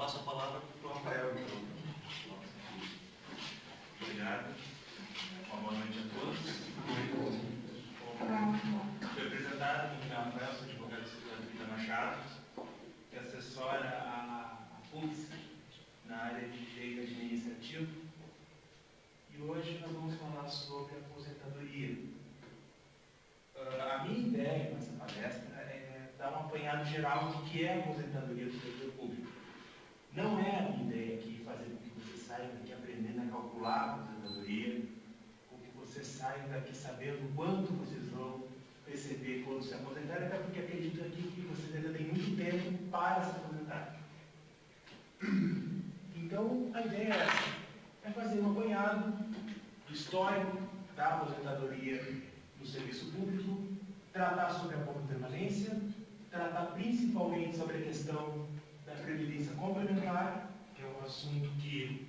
passo a palavra para o Rafael, então. Obrigado. Uma boa noite a todos. Fui apresentado, meu nome é Rafael, sou advogado do escritório de Vitor Machado, que assessora a PUC na área de direito administrativo. E hoje nós vamos falar sobre aposentadoria. A minha ideia nessa palestra é dar um apanhado geral do que é a aposentadoria do servidor público. Não é a minha ideia aqui fazer com que você saia daqui aprendendo a calcular a aposentadoria, ou que você saia daqui sabendo quanto vocês vão receber quando se aposentarem, até porque acredito aqui que vocês ainda têm muito tempo para se aposentar. Então, a ideia é essa, é fazer um apanhado do histórico da aposentadoria no serviço público, tratar sobre a pouca permanência, tratar principalmente sobre a questão da previdência complementar, que é um assunto que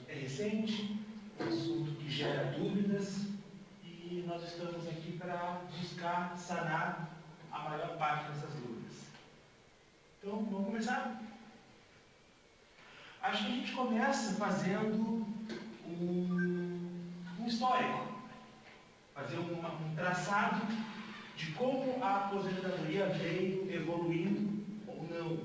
é recente, um assunto que gera dúvidas, e nós estamos aqui para buscar sanar a maior parte dessas dúvidas. Então, vamos começar? Acho que a gente começa fazendo um histórico, fazer um traçado de como a aposentadoria veio evoluindo ou não.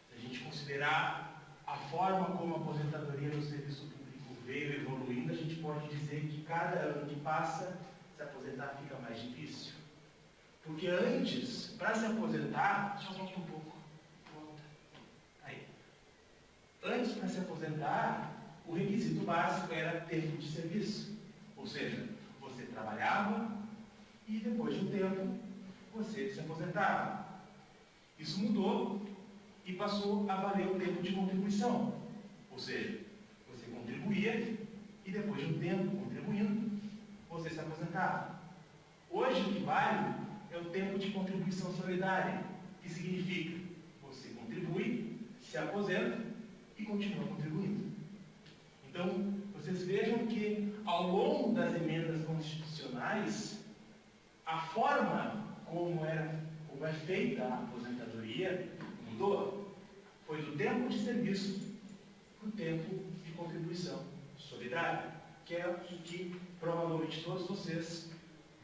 Se a gente considerar a forma como a aposentadoria no serviço público veio evoluindo, a gente pode dizer que cada ano que passa, se aposentar fica mais difícil. Porque antes, para se aposentar, deixa eu voltar um pouco. Volta. Aí. Antes, para se aposentar, o requisito básico era tempo de serviço. Ou seja, você trabalhava e depois de um tempo você se aposentava. Isso mudou e passou a valer o tempo de contribuição. Ou seja, você contribuía e depois de um tempo contribuindo, você se aposentava. Hoje o que vale é o tempo de contribuição solidária, que significa você contribui, se aposenta e continua contribuindo. Então, vocês vejam que ao longo das emendas constitucionais, a forma como é feita a aposentadoria mudou. Foi do tempo de serviço para o tempo de contribuição solidária, que é o que provavelmente todos vocês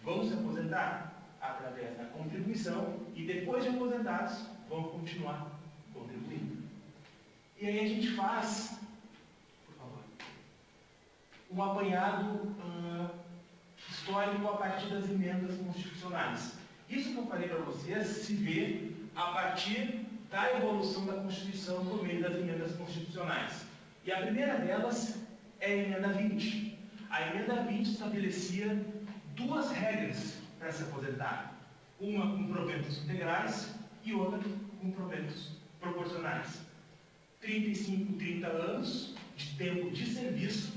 vão se aposentar através da contribuição e depois de aposentados vão continuar contribuindo. E aí a gente faz, por favor, um apanhado histórico a partir das emendas constitucionais. Isso que eu falei para vocês se vê a partir da evolução da Constituição por meio das emendas constitucionais. E a primeira delas é a emenda 20. A emenda 20 estabelecia duas regras para se aposentar. Uma com proventos integrais e outra com proventos proporcionais. 35, 30 anos de tempo de serviço,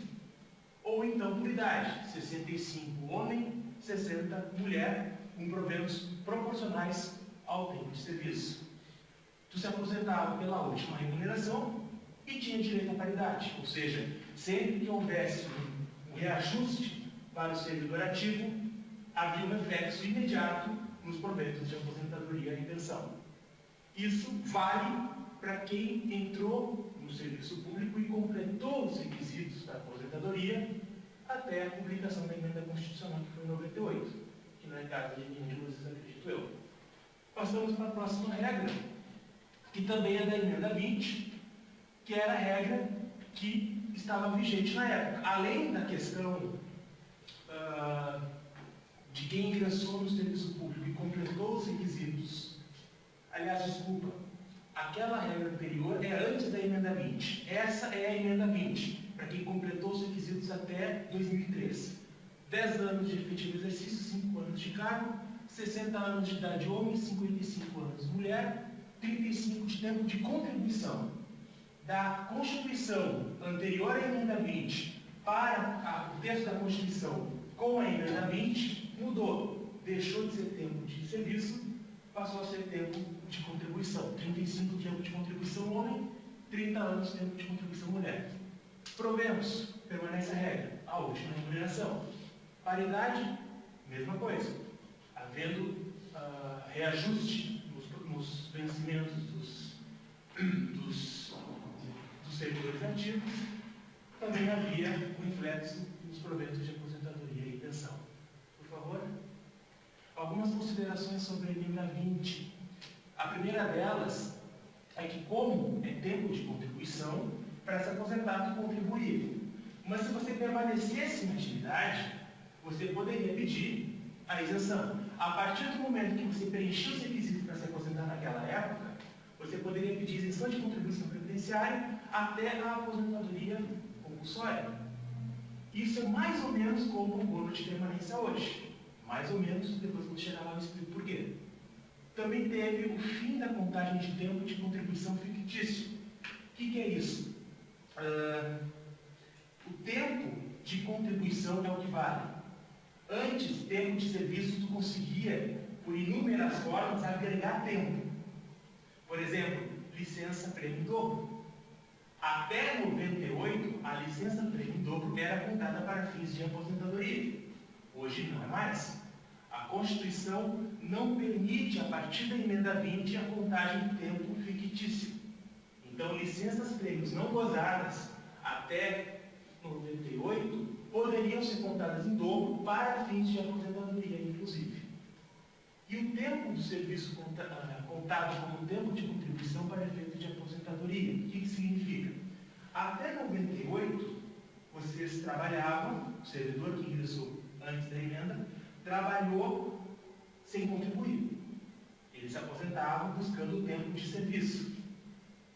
ou então por idade, 65 homem, 60 mulher, com proventos proporcionais ao tempo de serviço. Tu se aposentava pela última remuneração e tinha direito à paridade, ou seja, sempre que houvesse um reajuste para o servidor ativo, havia um reflexo imediato nos proventos de aposentadoria e pensão. Isso vale para quem entrou no serviço público e completou os requisitos da aposentadoria até a publicação da emenda constitucional, que foi em 98, que não é caso de nenhum de vocês, acredito eu. Passamos para a próxima regra, que também é da emenda 20, que era a regra que estava vigente na época. Além da questão de quem ingressou no serviço público e completou os requisitos, aliás, desculpa, aquela regra anterior é antes da emenda 20. Essa é a emenda 20, para quem completou os requisitos até 2003. 10 anos de efetivo exercício, 5 anos de cargo, 60 anos de idade homem, 55 anos mulher, 35 de tempo de contribuição. Da Constituição anterior à emenda 20 para o texto da Constituição com a emenda 20, mudou. Deixou de ser tempo de serviço, passou a ser tempo de contribuição. 35 tempo de contribuição homem, 30 anos tempo de contribuição mulher. Proventos, permanece a regra, a última remuneração. Paridade, mesma coisa. Havendo reajuste nos vencimentos dos servidores ativos, também havia um reflexo nos proventos de aposentadoria e pensão. Por favor. Algumas considerações sobre a emenda 20. A primeira delas é que, como é tempo de contribuição, para se aposentar tu contribuir. Mas se você permanecesse em atividade, você poderia pedir a isenção. A partir do momento que você preencheu os requisitos para se aposentar naquela época, você poderia pedir isenção de contribuição previdenciária até a aposentadoria compulsória. Isso é mais ou menos como o bônus de permanência hoje. Mais ou menos, depois quando chegar lá eu explico por quê. Também teve o fim da contagem de tempo de contribuição fictício. O que é isso? O tempo de contribuição é o que vale. Antes, tempo de serviço, tu conseguia, por inúmeras formas, agregar tempo. Por exemplo, licença prêmio em dobro. Até 98, a licença prêmio em dobro era contada para fins de aposentadoria. Hoje não é mais. A Constituição não permite, a partir da emenda 20, a contagem de tempo fictício. Então, licenças prêmios não gozadas até 98 poderiam ser contadas em dobro para fins de aposentadoria, inclusive. E o tempo do serviço contado como tempo de contribuição para efeito de aposentadoria. O que significa? Até 98, vocês trabalhavam, o servidor que ingressou antes da emenda, trabalhou sem contribuir. Eles se aposentavam buscando o tempo de serviço.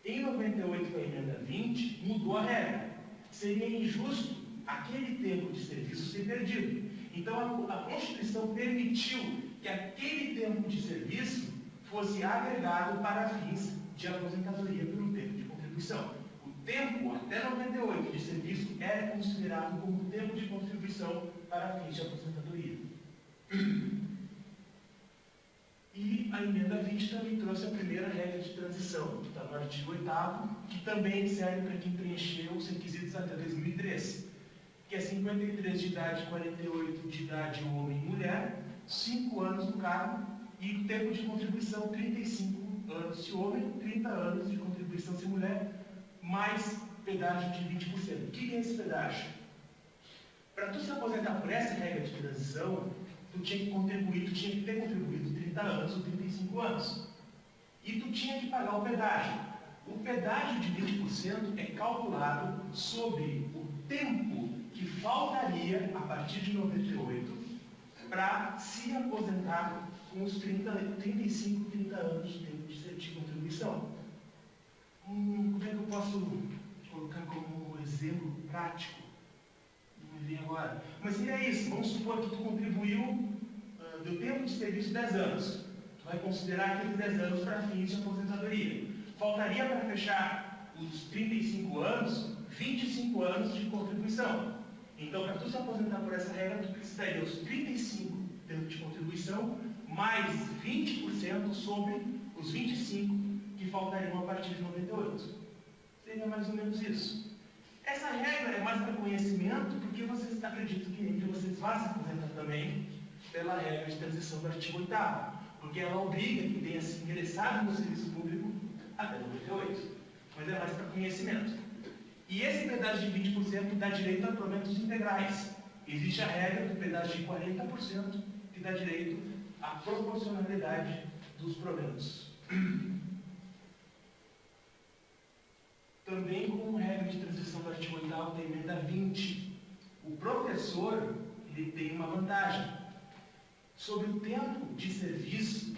Em 98, com a emenda 20, mudou a regra. Seria injusto aquele tempo de serviço ser perdido. Então, a Constituição permitiu que aquele tempo de serviço fosse agregado para fins de aposentadoria pelo tempo de contribuição. O tempo, até 98, de serviço era considerado como tempo de contribuição para fins de aposentadoria. E a emenda 20 também trouxe a primeira regra de transição, que está no artigo 8º, que também serve para quem preencheu os requisitos até 2003, que é 53 de idade, 48 de idade homem e mulher, 5 anos no cargo, e o tempo de contribuição 35 anos se homem, 30 anos de contribuição se mulher, mais pedágio de 20%. O que é esse pedágio? Para tu se aposentar por essa regra de transição, tu tinha que ter contribuído 30 anos ou 35 anos. E tu tinha que pagar o pedágio. O pedágio de 20% é calculado sobre o tempo que faltaria a partir de 98 para se aposentar com os 35, 30 anos de tempo de contribuição. Como é que eu posso colocar como exemplo prático? Não me vem agora. Mas seria isso. Vamos supor que tu contribuiu do tempo de serviço 10 anos. Tu vai considerar aqueles 10 anos para fins de aposentadoria. Faltaria para fechar os 35 anos, 25 anos de contribuição. Então, para tu se aposentar por essa regra, tu precisaria os 35 tempo de contribuição, mais 20% sobre os 25 que faltariam a partir de 98. Seria mais ou menos isso. Essa regra é mais para conhecimento, porque vocês acreditam que entre vocês vão se aposentar também pela regra de transição do artigo 8º, porque ela obriga que tenha se ingressado no serviço público até 98. Mas é mais para conhecimento. E esse pedágio de 20% dá direito a proventos integrais. Existe a regra do pedágio de 40%, que dá direito à proporcionalidade dos proventos. Também com regra de transição do artigo 8º da emenda 20. O professor ele tem uma vantagem. Sobre o tempo de serviço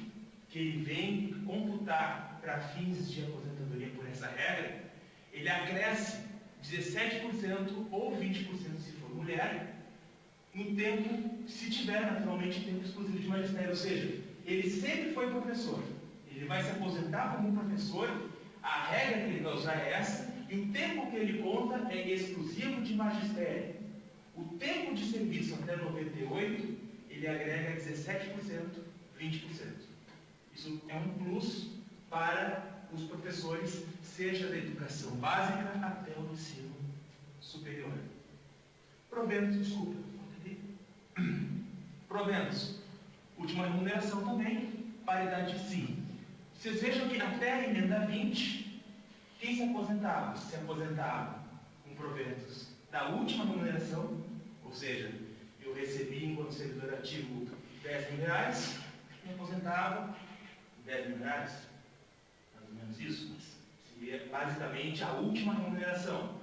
que ele vem computar para fins de aposentadoria por essa regra, ele acresce 17% ou 20% se for mulher, no tempo, se tiver naturalmente tempo exclusivo de magistério, ou seja, ele sempre foi professor, ele vai se aposentar como professor, a regra que ele vai usar é essa, e o tempo que ele conta é exclusivo de magistério. O tempo de serviço até 98, ele agrega 17%, 20%. Isso é um plus para os professores, seja da educação básica até o ensino superior. Proventos, desculpa. Proventos. Última remuneração também, paridade sim. Vocês vejam que até a emenda 20, quem se aposentava? Se aposentava com proventos da última remuneração, ou seja, eu recebi enquanto servidor ativo R$10.000, me aposentava R$10.000, mais ou menos isso, mas seria basicamente a última remuneração,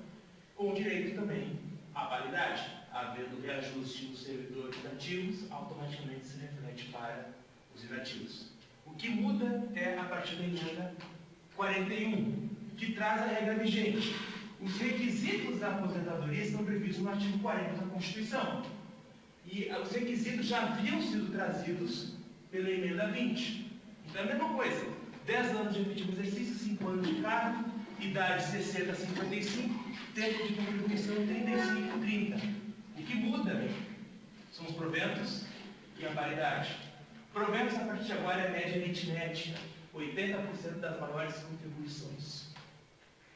com direito também à validade. Havendo reajuste dos servidores ativos, automaticamente se reflete para os inativos. O que muda é a partir da emenda 41, que traz a regra vigente. Os requisitos da aposentadoria estão previstos no artigo 40 da Constituição. E os requisitos já haviam sido trazidos pela emenda 20. Então é a mesma coisa. 10 anos de efetivo exercício, 5 anos de cargo, idade 60 a 55, tempo de contribuição 35 a 30. O que muda são os proventos e a paridade. Proventos, a partir de agora, é média aritmética, 80% das maiores contribuições.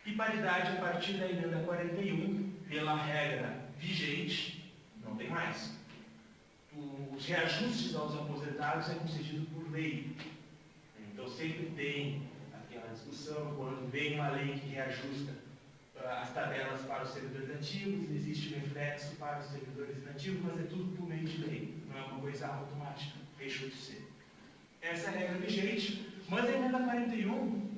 E paridade, a partir da emenda 41, pela regra vigente, não tem mais. Os reajustes aos aposentados é concedido por lei. Então, sempre tem aquela discussão, quando vem uma lei que reajusta as tabelas para os servidores ativos, existe um reflexo para os servidores inativos, mas é tudo por meio de lei, não é uma coisa automática, deixou de ser. Essa é a regra vigente, mas a emenda 41,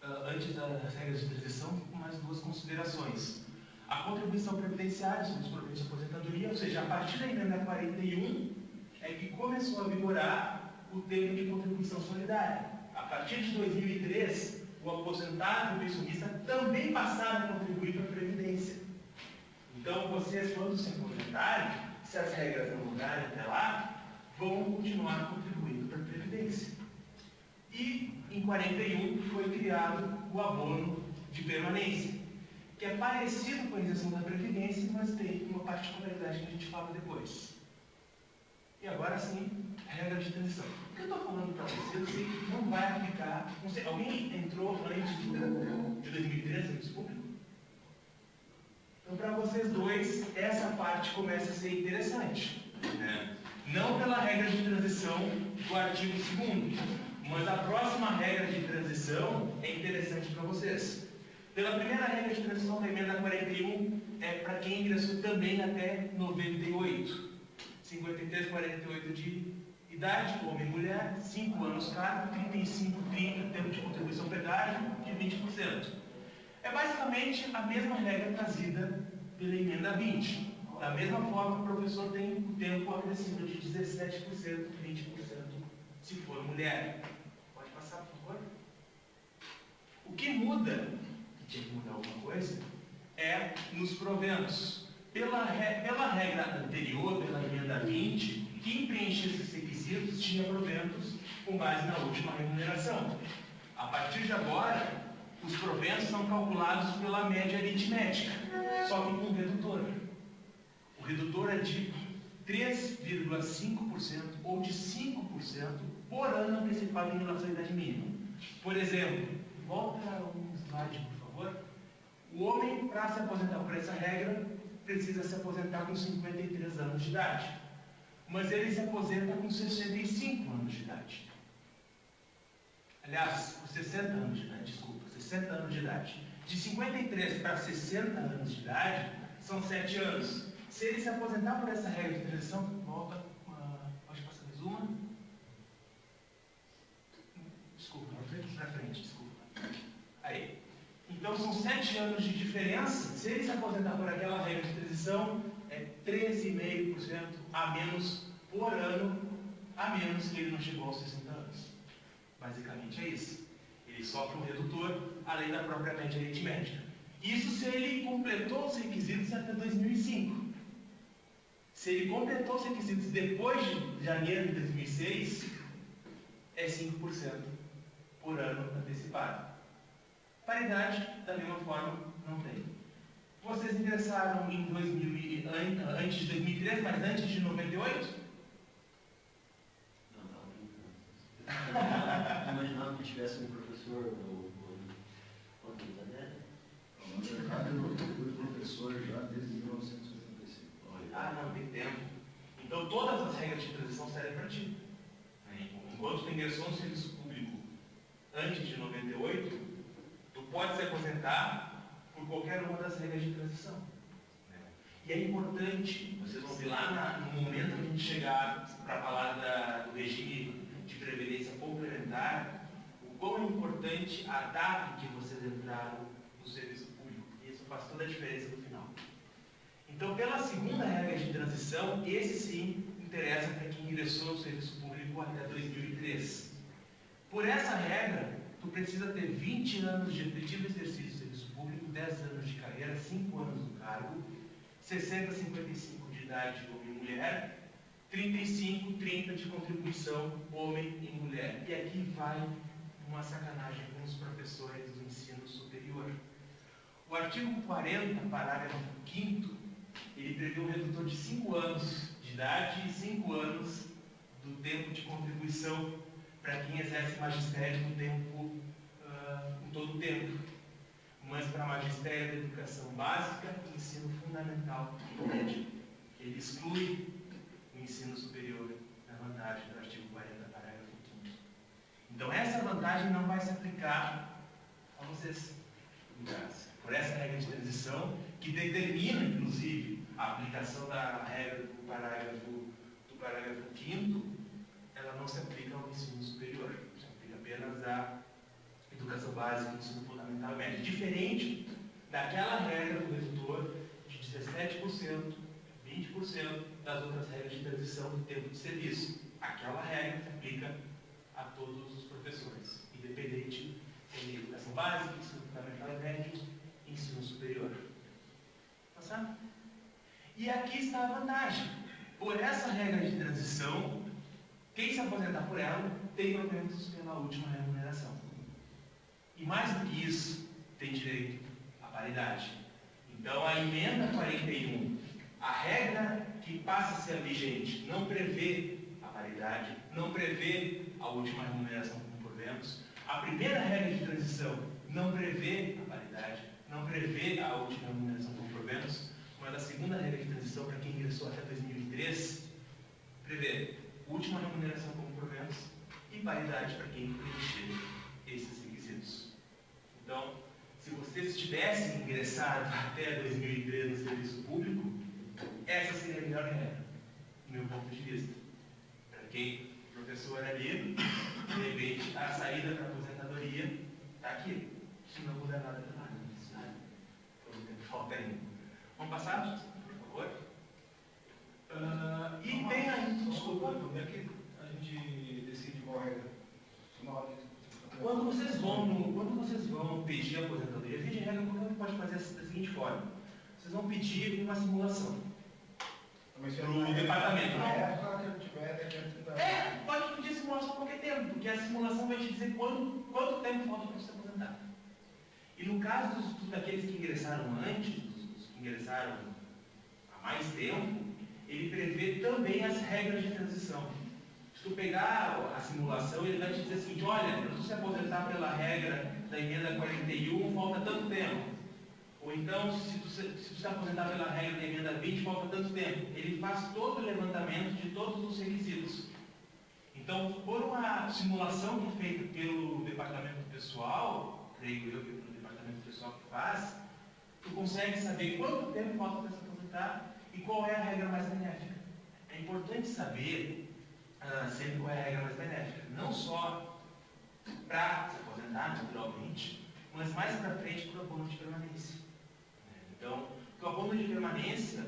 antes das regras de transição, com mais duas considerações. A contribuição previdenciária sobre os proventos de aposentadoria, ou seja, a partir da emenda 41, é que começou a vigorar o termo de contribuição solidária. A partir de 2003, o aposentado e o pensionista também passaram a contribuir para a Previdência. Então, vocês, quando se aposentarem, se as regras não mudarem até lá, vão continuar contribuindo para a Previdência. E, em 41, foi criado o abono de permanência, que é parecido com a isenção da Previdência, mas tem uma particularidade que a gente fala depois. E agora sim, regra de transição. O que eu estou falando para vocês, eu sei que não vai aplicar. Não sei, alguém entrou antes de 2013 no serviço público? Então, para vocês dois, essa parte começa a ser interessante. Né? Não pela regra de transição do artigo 2º, mas a próxima regra de transição é interessante para vocês. Pela primeira regra de transição da emenda 41, é para quem ingressou também até 98. 53, 48 de idade, homem e mulher, 5 anos cargo, 35, 30, tempo de contribuição pedágio de 20%. É basicamente a mesma regra trazida pela emenda 20. Da mesma forma, o professor tem o tempo acrescido de 17%, 20%, se for mulher. Pode passar, por favor? O que muda, que tinha que mudar alguma coisa, é nos proventos. Pela regra anterior, pela emenda 20, quem preenchia esses requisitos tinha proventos com base na última remuneração. A partir de agora, os proventos são calculados pela média aritmética, só que com redutor. O redutor é de 3,5% ou de 5% por ano antecipado em relação à idade mínima. Por exemplo, volta um slide, por favor. O homem, para se aposentar por essa regra, precisa se aposentar com 53 anos de idade. Mas ele se aposenta com 65 anos de idade. Aliás, com 60 anos de idade, desculpa, 60 anos de idade. De 53 para 60 anos de idade, são 7 anos. Se ele se aposentar por essa regra de transição, volta, pode passar mais uma. Desculpa, para frente, desculpa. Aí. Então, são 7 anos de diferença. Se ele se aposentar por aquela regra de transição, é 13,5% a menos por ano, a menos que ele não chegou aos 60 anos. Basicamente é isso. Ele sofre um redutor, além da própria média aritmética. Isso se ele completou os requisitos até 2005. Se ele completou os requisitos depois de janeiro de 2006, é 5% por ano antecipado. Paridade, da mesma forma, não tem. Vocês ingressaram em 2000, antes de 2013, mas antes de 98? Não, estava brincando. Imaginava que tivesse um professor ou né? No mercado eu fui professor já desde 1985. Ah, não, tem tempo. Então todas as regras de transição servem para ti. Enquanto tu ingressou no serviço público antes de 98, tu pode se aposentar por qualquer uma das regras de transição. E é importante, vocês vão ver lá no momento que a gente chegar para falar do regime de previdência complementar, o quão é importante a data em que vocês entraram no serviço público. E isso faz toda a diferença no final. Então, pela segunda regra de transição, esse sim interessa para quem ingressou no serviço público até 2003. Por essa regra, tu precisa ter 20 anos de efetivo exercício do serviço público, 10 anos de carreira, 5 anos no cargo, 60 a 55 de idade homem e mulher, 35, 30 de contribuição homem e mulher. E aqui vai uma sacanagem com os professores do ensino superior. O artigo 40, parágrafo 5º, ele prevê um redutor de 5 anos de idade e 5 anos do tempo de contribuição para quem exerce magistério no tempo, em todo o tempo. Mas para magistério da educação básica e ensino fundamental e médio. Ele exclui o ensino superior na vantagem do artigo 40, parágrafo 5º. Então essa vantagem não vai se aplicar a vocês, por essa regra de transição, que determina, inclusive, a aplicação da regra do parágrafo 5º, ela não se aplica ao ensino superior, se aplica apenas à educação básica e ensino fundamental e médio. Diferente daquela regra do redutor de 17%, 20% das outras regras de transição do tempo de serviço. Aquela regra se aplica a todos os professores, independente se é educação básica, ensino fundamental e médio, ensino superior. Passar? E aqui está a vantagem. Por essa regra de transição, quem se aposentar por ela tem proventos pela última remuneração. E mais do que isso, tem direito à paridade. Então, a emenda 41, a regra que passa a ser vigente, não prevê a paridade, não prevê a última remuneração por proventos. A primeira regra de transição não prevê a paridade, não prevê a última remuneração por proventos, mas a segunda regra de transição, para quem ingressou até 2003, prevê última remuneração por proventos e paridade para quem preencher esses requisitos. Então, se vocês tivessem ingressado até 2003 no serviço público, essa seria a melhor regra, do meu ponto de vista. Para quem o professor era ali, de repente, a saída para a aposentadoria está aqui. Se não mudar nada, está lá, não sabe? Então, não tem falta ainda. Vamos passar, por favor? E tem aí, desculpa. Como é que a gente decide qual regra? Quando vocês vão pedir a aposentadoria, via de regra, qualquer um pode fazer da seguinte forma: vocês vão pedir uma simulação no departamento. Pode pedir simulação a qualquer tempo, porque a simulação vai te dizer quanto tempo falta para você aposentar. E no caso daqueles que ingressaram antes, dos que ingressaram há mais tempo, ele prevê também as regras de transição. Se tu pegar a simulação, ele vai te dizer o seguinte: olha, para você se aposentar pela regra da emenda 41, falta tanto tempo. Ou então, se tu se aposentar pela regra da emenda 20, falta tanto tempo. Ele faz todo o levantamento de todos os requisitos. Então, por uma simulação que é feita pelo departamento pessoal, creio eu que é pelo departamento pessoal que faz, tu consegue saber quanto tempo falta para se aposentar e qual é a regra mais benéfica. É importante saber sempre qual é a regra mais benéfica, não só para se aposentar, naturalmente, mas mais para frente para o abono de permanência. Então, o abono de permanência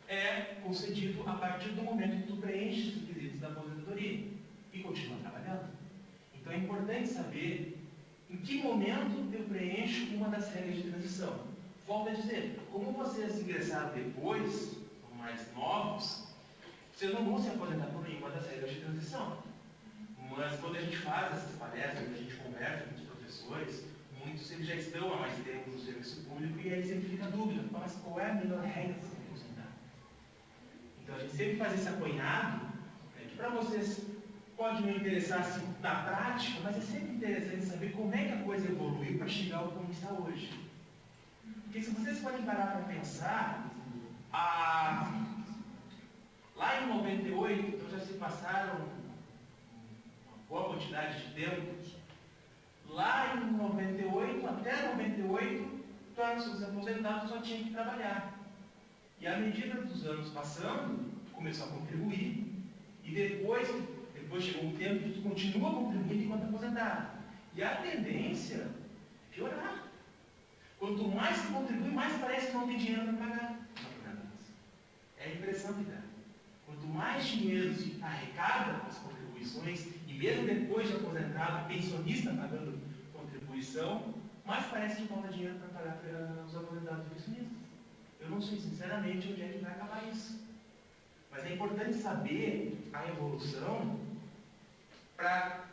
é concedido a partir do momento que tu preenche os requisitos da aposentadoria e continua trabalhando. Então, é importante saber em que momento eu preencho uma das regras de transição. Volto a dizer, como vocês ingressaram depois, são mais novos, vocês não vão se aposentar por nenhuma das regras de transição. Mas quando a gente faz essas palestras, quando a gente conversa com os professores, muitos eles já estão há mais tempo no serviço público e aí sempre fica a dúvida: mas qual é a melhor regra para se aposentar? Então a gente sempre faz esse apanhado, que para vocês pode não interessar assim, na prática, mas é sempre interessante saber como é que a coisa evoluiu para chegar ao como está hoje. Porque se vocês podem parar para pensar, lá em 98, então já se passaram uma boa quantidade de tempo, 98, os aposentados só tinham que trabalhar. E à medida dos anos passando, começou a contribuir, e depois chegou um tempo que continua contribuindo enquanto aposentado. E a tendência é piorar. Quanto mais se contribui, mais parece que não tem dinheiro para pagar. É a impressão que dá. Quanto mais dinheiro se arrecada com as contribuições, e mesmo depois de aposentado, pensionista pagando contribuição, mais parece que falta dinheiro para pagar para os aposentados e pensionistas. Eu não sei sinceramente onde é que vai acabar isso. Mas é importante saber a evolução para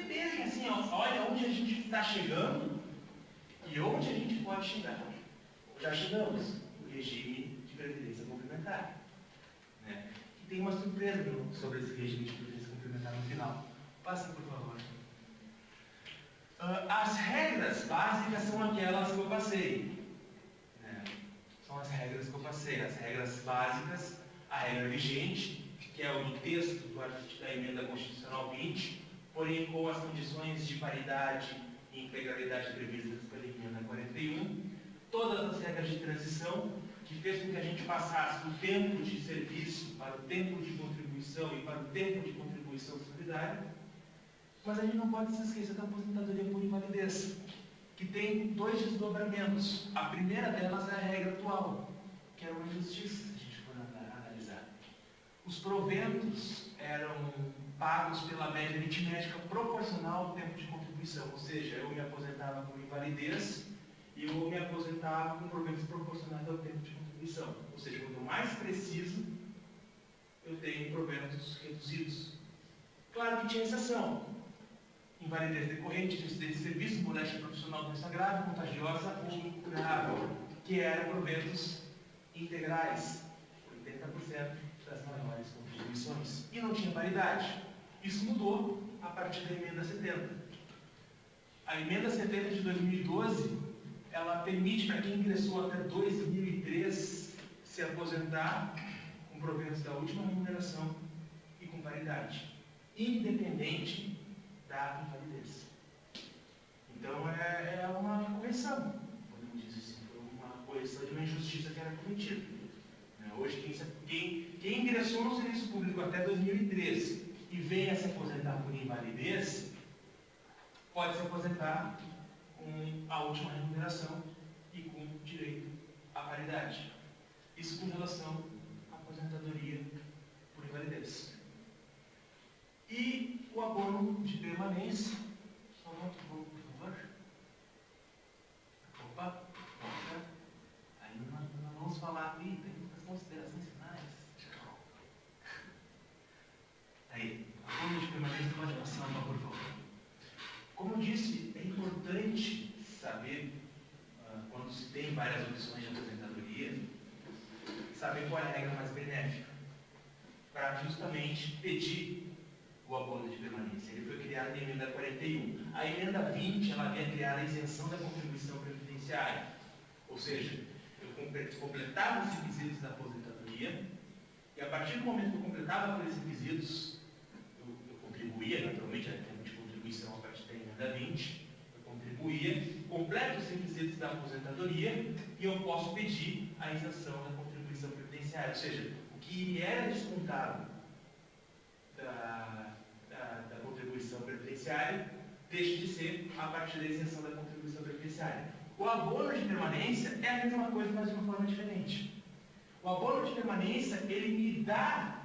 ver assim, olha onde a gente está chegando e onde a gente pode chegar. Já chegamos no regime de previdência complementar. Né? E tem uma surpresa sobre esse regime de previdência complementar no final. Passa, por favor. As regras básicas são aquelas que eu passei. Né? São as regras que eu passei. As regras básicas, a regra vigente, que é o do texto da emenda constitucional 20, porém com as condições de paridade e integralidade previstas pela emenda 41, todas as regras de transição, que fez com que a gente passasse do tempo de serviço para o tempo de contribuição e para o tempo de contribuição solidária. Mas a gente não pode se esquecer da aposentadoria por invalidez, que tem dois desdobramentos. A primeira delas é a regra atual, que é uma injustiça, se a gente for analisar. Os proventos eram pagos pela média aritmética proporcional ao tempo de contribuição, ou seja, eu me aposentava por invalidez e eu me aposentava com proventos proporcionais ao tempo de contribuição. Ou seja, quanto mais preciso, eu tenho proventos reduzidos. Claro que tinha exceção. Invalidez decorrente de acidente de serviço, moléstia profissional, doença grave, contagiosa ou grave, que eram proventos integrais, 80% das maiores contribuições. E não tinha paridade. Isso mudou a partir da emenda 70. A emenda 70 de 2012, ela permite para quem ingressou até 2003 se aposentar com proventos da última remuneração e com paridade, independente da invalidez. Então é uma correção, podemos dizer assim, foi uma correção de uma injustiça que era cometida. Hoje, quem ingressou no serviço público até 2013 e vem a se aposentar por invalidez, pode se aposentar com a última remuneração e com direito à paridade. Isso com relação à aposentadoria por invalidez. E o abono de permanência. Só um outro pouco, por favor. Opa, volta. Aí nós vamos falar aqui, tem muitas considerações finais. Aí, abono de permanência, pode passar, por favor. Como eu disse, é importante saber, quando se tem várias opções de aposentadoria, saber qual é a regra mais benéfica, para justamente pedir o abono de permanência. Ele foi criado na emenda 41. A emenda 20, ela havia criado a isenção da contribuição previdenciária. Ou seja, eu completava os requisitos da aposentadoria, e a partir do momento que eu completava aqueles requisitos, eu contribuía, naturalmente, era tempo de contribuição a partir da emenda 20, eu contribuía, completo os requisitos da aposentadoria, e eu posso pedir a isenção da contribuição previdenciária. Ou seja, o que era descontado da contribuição previdenciária deixa de ser a partir da isenção da contribuição previdenciária. O abono de permanência é a mesma coisa, mas de uma forma diferente. O abono de permanência, ele me dá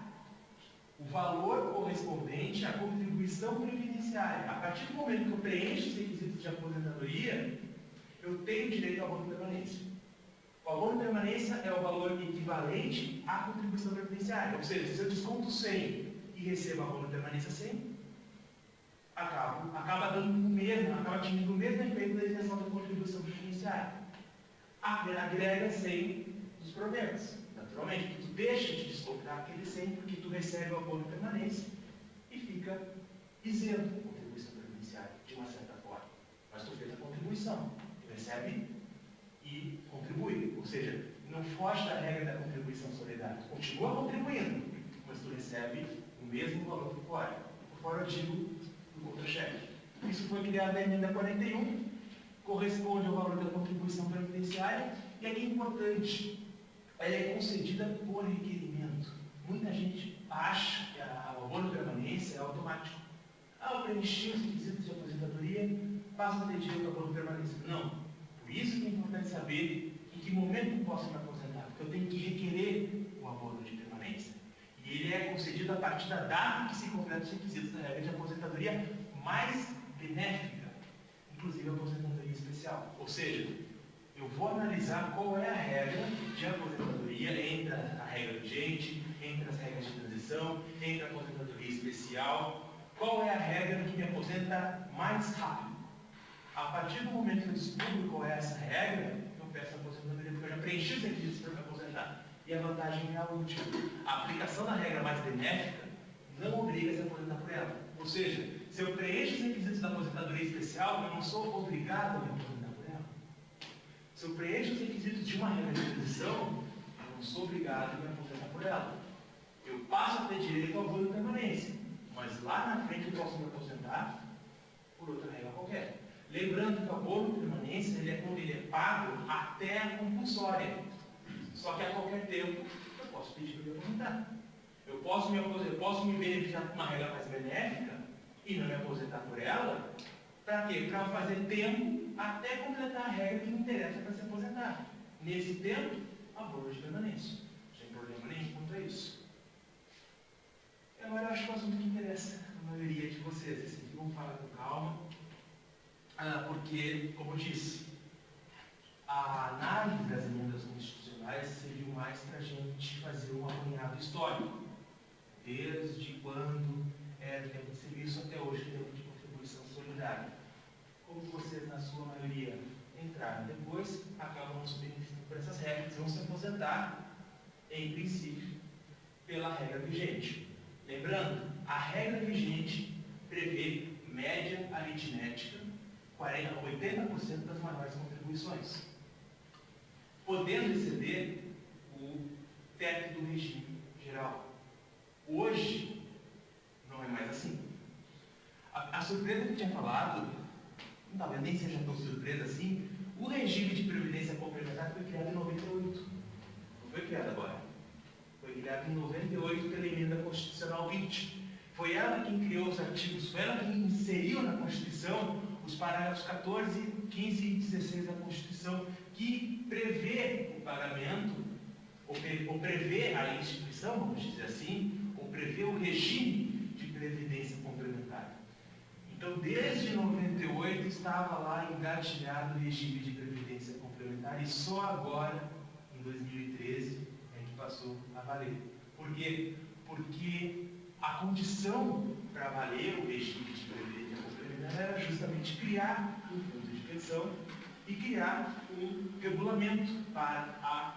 o valor correspondente à contribuição previdenciária. A partir do momento que eu preencho os requisitos de aposentadoria, eu tenho direito ao abono de permanência. O abono de permanência é o valor equivalente à contribuição previdenciária. Ou seja, se eu desconto 100 e recebo abono de permanência 100, acaba dando o mesmo, acaba atingindo o mesmo efeito da isenção da contribuição previdenciária. Agrega 100 dos proventos. Naturalmente, tu deixa de descontar aquele 100 porque tu recebe o abono de permanência e fica isento da contribuição previdenciária, de uma certa forma. Mas tu fez a contribuição, tu recebe e contribui. Ou seja, não foge da regra da contribuição solidária. Tu continua contribuindo, mas tu recebe o mesmo valor por fora. Por fora eu digo do contra-cheque. Isso foi criado na emenda 41 corresponde ao valor da contribuição previdenciária, e aqui é importante, ela é concedida por requerimento. Muita gente acha que o abono de permanência é automático. Eu preenchi os requisitos de aposentadoria, passo a ter direito ao abono de permanência. Não. Por isso que é importante saber em que momento eu posso me aposentar, porque eu tenho que requerer o abono de permanência. E ele é concedido a partir da data que se completam os requisitos da regra de aposentadoria mais benéfica, inclusive a aposentadoria especial. Ou seja, eu vou analisar qual é a regra de aposentadoria entre a regra vigente, entre as regras de transição, entre a aposentadoria especial. Qual é a regra que me aposenta mais rápido? A partir do momento que eu descubro qual é essa regra, eu peço a aposentadoria, porque eu já preenchi os requisitos para me aposentar. E a vantagem é a última. A aplicação da regra mais benéfica não obriga a se aposentar por ela. Ou seja, se eu preencho os requisitos da aposentadoria especial, eu não sou obrigado a me aposentar por ela. Se eu preencho os requisitos de uma regra de transição, eu não sou obrigado a me aposentar por ela. Eu passo a ter direito ao abono de permanência, mas lá na frente eu posso me aposentar por outra regra qualquer. Lembrando que o abono de permanência ele é pago até a compulsória. Só que a qualquer tempo eu posso pedir para me aposentar. Eu posso me beneficiar de uma regra mais benéfica e não me aposentar por ela. Para quê? Para fazer tempo até completar a regra que me interessa para se aposentar. Nesse tempo, abono de permanência. Sem problema nenhum quanto a isso. E agora eu acho que o assunto que interessa a maioria de vocês. Esse aqui vamos falar com calma. Porque, como eu disse, a análise das emendas constitucionais serviu mais para a gente fazer um apanhado histórico. Desde quando era tempo de serviço até hoje, tempo de contribuição solidária. Como vocês, na sua maioria, entraram depois, acabam não se beneficiando por essas regras, vão se aposentar, em princípio, pela regra vigente. Lembrando, a regra vigente prevê média aritmética, 80% das maiores contribuições, podendo exceder o teto do regime geral. Hoje, não é mais assim. A surpresa que eu tinha falado, talvez nem seja tão surpresa assim, o regime de previdência complementar foi criado em 98. Não foi criado agora. Foi criado em 98 pela emenda constitucional 20. Foi ela quem criou os artigos, foi ela quem inseriu na Constituição os parágrafos 14, 15 e 16 da Constituição, que prevê o pagamento, ou prevê a instituição, vamos dizer assim, ou prevê o regime de previdência complementar. Então, desde 98 estava lá engatilhado o regime de previdência complementar e só agora, em 2013, é que passou a valer. Por quê? Porque a condição para valer o regime de previdência complementar era justamente criar um fundo de pensão e criar um regulamento para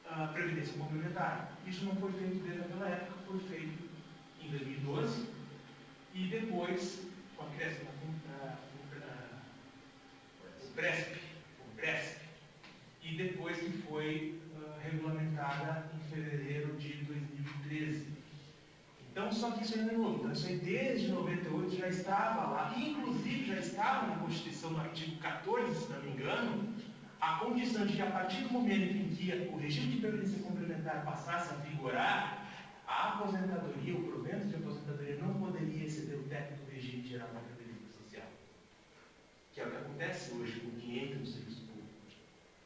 a previdência complementar. Isso não foi feito desde aquela época, foi feito em 2012 e depois, com a criação do PRESP, e depois que foi regulamentada em fevereiro de 2013. Então, só que isso ainda é novo. Então, isso aí desde 98 já estava lá, e inclusive já estava na Constituição, no artigo 14, se não me engano, a condição de que a partir do momento em que o regime de previdência complementar passasse a vigorar, a aposentadoria, o provento de aposentadoria não poderia exceder o teto do regime geral da Previdência Social. Que é o que acontece hoje com quem entra no serviço público.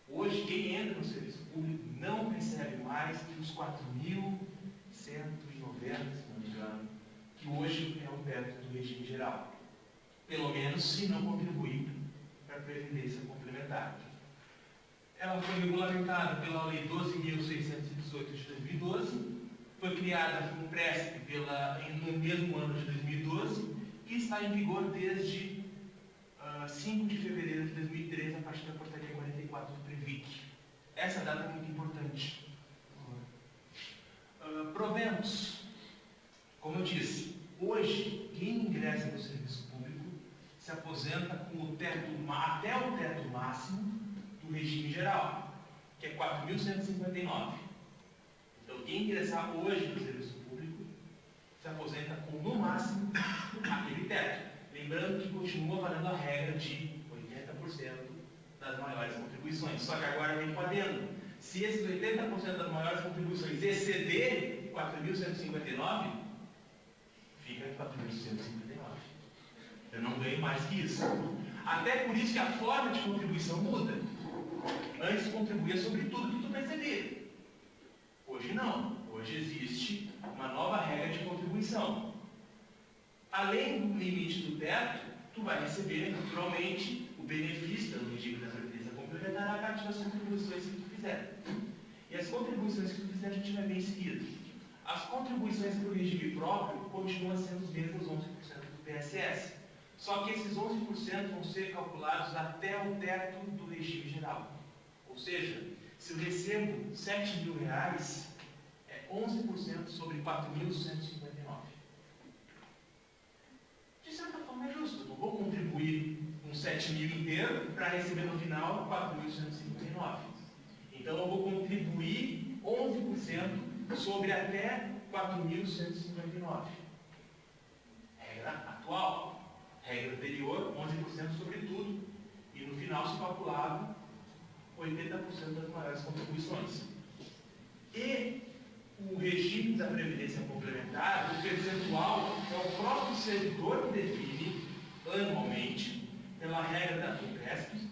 Hoje, quem entra no serviço público não recebe mais que os 4.190, se não me engano, que hoje é o teto do regime geral. Pelo menos se não contribuir para a Previdência Complementar. Ela foi regulamentada pela Lei 12.618 de 2012, foi criada com PRESP no mesmo ano de 2012 e está em vigor desde 5 de fevereiro de 2013, a partir da portaria 44 do PREVIC. Essa data é muito importante. Proventos. Como eu disse, hoje, quem ingressa no serviço público se aposenta com o teto, até o teto máximo do regime geral, que é 4.159. Então, quem ingressar hoje no serviço público se aposenta com, no máximo, aquele teto. Lembrando que continua valendo a regra de 80% das maiores contribuições. Só que agora vem podendo. Se esses 80% das maiores contribuições exceder 4.159, fica em 4.159. Eu não ganho mais que isso. Até por isso que a forma de contribuição muda. Antes contribuía sobre tudo que tu recebia. Hoje não. Hoje existe uma nova regra de contribuição. Além do limite do teto, tu vai receber naturalmente o benefício do regime da previdência complementar a partir das contribuições que tu fizer. E as contribuições que tu fizer a gente vai bem seguido. As contribuições para o regime próprio continuam sendo os mesmos 11% do PSS. Só que esses 11% vão ser calculados até o teto do regime geral. Ou seja, se eu recebo R$7.000, é 11% sobre 4.159. De certa forma é justo. Eu não vou contribuir com 7.000 inteiro para receber no final 4.159. Então eu vou contribuir 11% sobre até 4.159. Regra atual. Regra anterior, 11% sobre tudo. E no final se calculava 80% das maiores contribuições. E o regime da Previdência Complementar, o percentual, é o próprio servidor que define anualmente, pela regra da FUNPESP.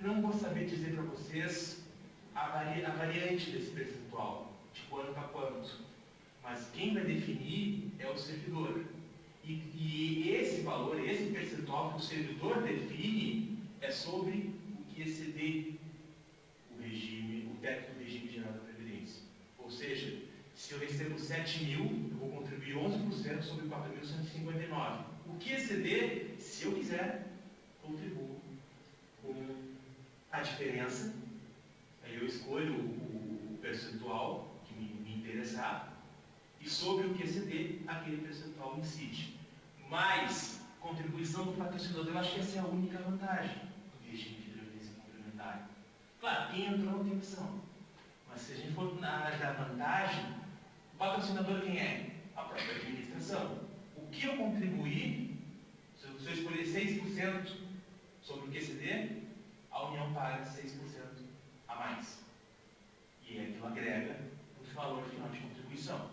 Não vou saber dizer para vocês a variante desse percentual, de quanto a quanto. Mas quem vai definir é o servidor. E esse valor, esse percentual que o servidor define, é sobre o que exceder o teto do regime geral da Previdência. Ou seja, se eu recebo 7.000, eu vou contribuir 11% sobre 4.159. O que exceder, se eu quiser, contribuo com a diferença. Aí eu escolho o percentual que me interessar, e sobre o que exceder, aquele percentual incide. Mas, contribuição do patrocinador, eu acho que essa é a única vantagem do regime de previdência complementar. Claro, quem entrou não tem opção. Mas se a gente for na área da vantagem, o patrocinador quem é? A própria administração. O que eu contribuir, se eu escolher 6% sobre o que exceder, a União paga 6% a mais. E aquilo agrega o valor final de contribuição.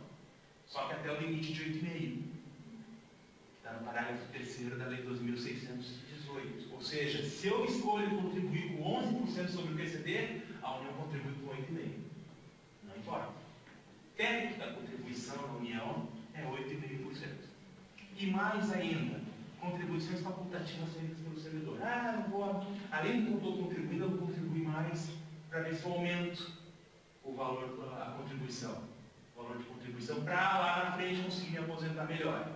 Só que até o limite de 8,5%, que está no parágrafo 3º da Lei 2.618. Ou seja, se eu escolho contribuir com 11% sobre o que exceder, a União contribui com 8,5%. Não importa. O teto da contribuição da União é 8,5%. E mais ainda, contribuições facultativas feitas pelo servidor. Além do que eu estou contribuindo, eu vou contribuir mais para ver se eu aumento o valor da contribuição. O valor de contribuição para lá na frente conseguir me aposentar melhor.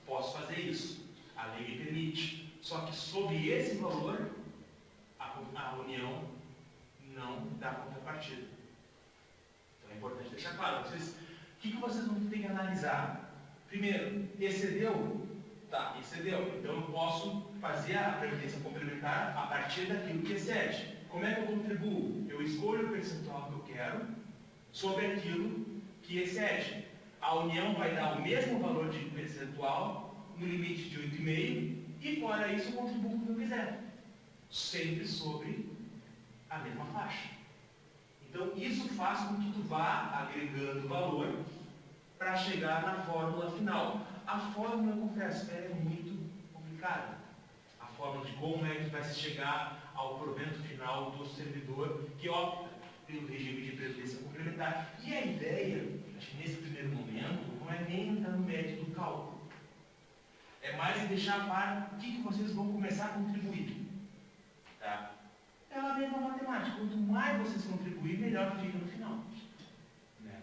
Posso fazer isso. A lei me permite. Só que sob esse valor, a União não dá contrapartida. Então é importante deixar claro. O que vocês vão ter que analisar? Primeiro, excedeu? Tá, excedeu. Então eu posso fazer a previdência complementar a partir daquilo que excede. Como é que eu contribuo? Eu escolho o percentual que eu quero sobre aquilo que excede. A União vai dar o mesmo valor de percentual no limite de 8,5% e fora isso eu contribuo como eu quiser. Sempre sobre a mesma faixa. Então isso faz com que tu vá agregando valor para chegar na fórmula final. A fórmula, eu confesso, é muito complicada. A fórmula de como é que vai se chegar ao provento final do servidor que opta pelo regime de previdência complementar. E a ideia, acho que nesse primeiro momento, não é nem entrar no mérito do cálculo. É mais deixar claro o que vocês vão começar a contribuir. Tá? É a mesma matemática. Quanto mais vocês contribuir, melhor fica no final. Né?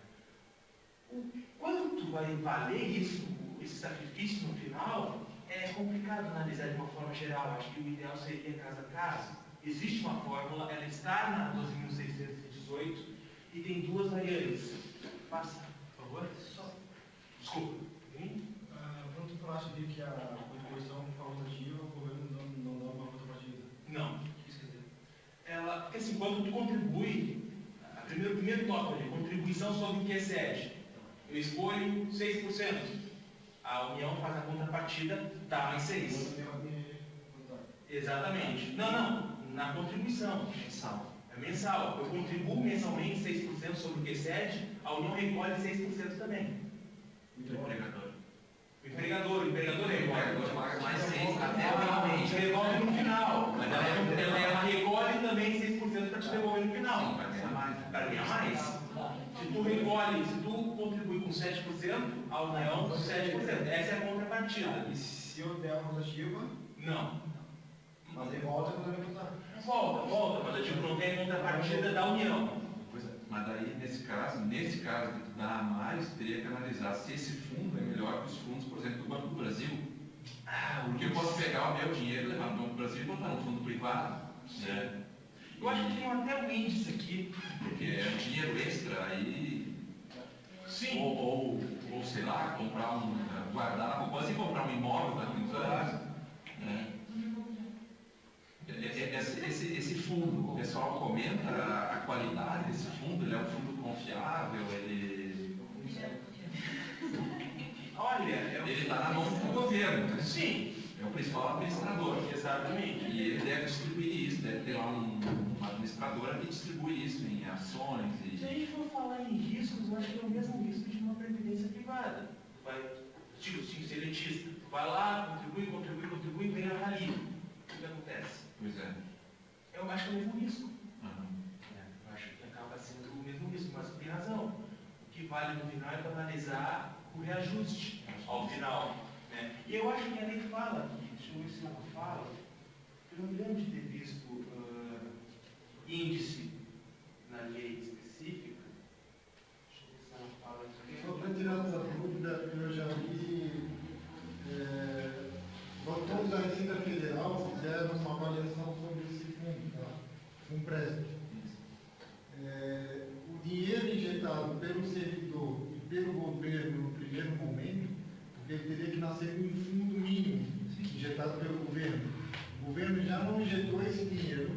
Quanto vai valer isso, esse sacrifício no final, é complicado analisar de uma forma geral. Acho que o ideal seria caso a caso. Existe uma fórmula, ela está na 12.618 e tem duas variantes. Passa, por favor. Desculpa. Quando tu falaste ali que a contribuição facultativa, o governo não dá uma contrapartida? Não. O que isso quer dizer? Porque assim, quando tu contribui, o primeiro tópico ali, contribuição sobre o que excede. Eu escolho 6%. A União faz a contrapartida, dá mais 6%. Exatamente. Não na contribuição. Mensal. É mensal. Eu contribuo mensalmente 6% sobre o que excede, a União recolhe 6% também. Do empregador. O empregador recolhe. Paga mais 6 até o Te mês. devolve no final. Mas Ela recolhe também 6% para te devolver no final. Sim, vai ganhar mais. Para ganhar mais. Se tu contribui com 7%, a União com 7%. Essa é a contrapartida. E se eu der a rotativa, Não. mas aí volta quando eu votar. Volta, mas eu digo, não tem contrapartida da União. Pois é, mas daí nesse caso que tu dá a mais, teria que analisar se esse fundo é melhor que os fundos, por exemplo, do Banco do Brasil. Porque eu posso pegar o meu dinheiro, levar no Banco do Brasil e botar no fundo privado. Né? Eu acho que tem até um índice aqui. Porque é dinheiro extra aí. Sim. Ou sei lá, guardar na poupança e comprar um imóvel para 30 anos. Né? Esse fundo, o pessoal comenta a qualidade desse fundo, ele é um fundo confiável, ele está na mão do governo, né? Sim. É o principal administrador. Exatamente. E ele deve distribuir isso, deve ter lá uma administradora que distribui isso em ações Se a e. gente for falar em riscos, eu acho que é o mesmo risco de uma previdência privada. Tipo, sim, ser elitista. Vai lá, contribui, vem avalia. O que acontece? Pois é. Eu acho que é o mesmo risco. Uhum. Eu acho que acaba sendo o mesmo risco, mas tem razão. O que vale no final é para analisar o reajuste ao final. Né? E eu acho que a lei fala, deixa eu ver se ela fala, eu não lembro de ter visto índice na lei específica. Deixa eu ver se ela fala aqui. Só para tirar essa dúvida, eu já vi doutores da Receita Federal fizeram uma avaliação sobre esse fundo, tá? Um empréstimo. O dinheiro injetado pelo servidor e pelo governo no primeiro momento, porque ele teria que nascer com um fundo mínimo injetado pelo governo. O governo já não injetou esse dinheiro,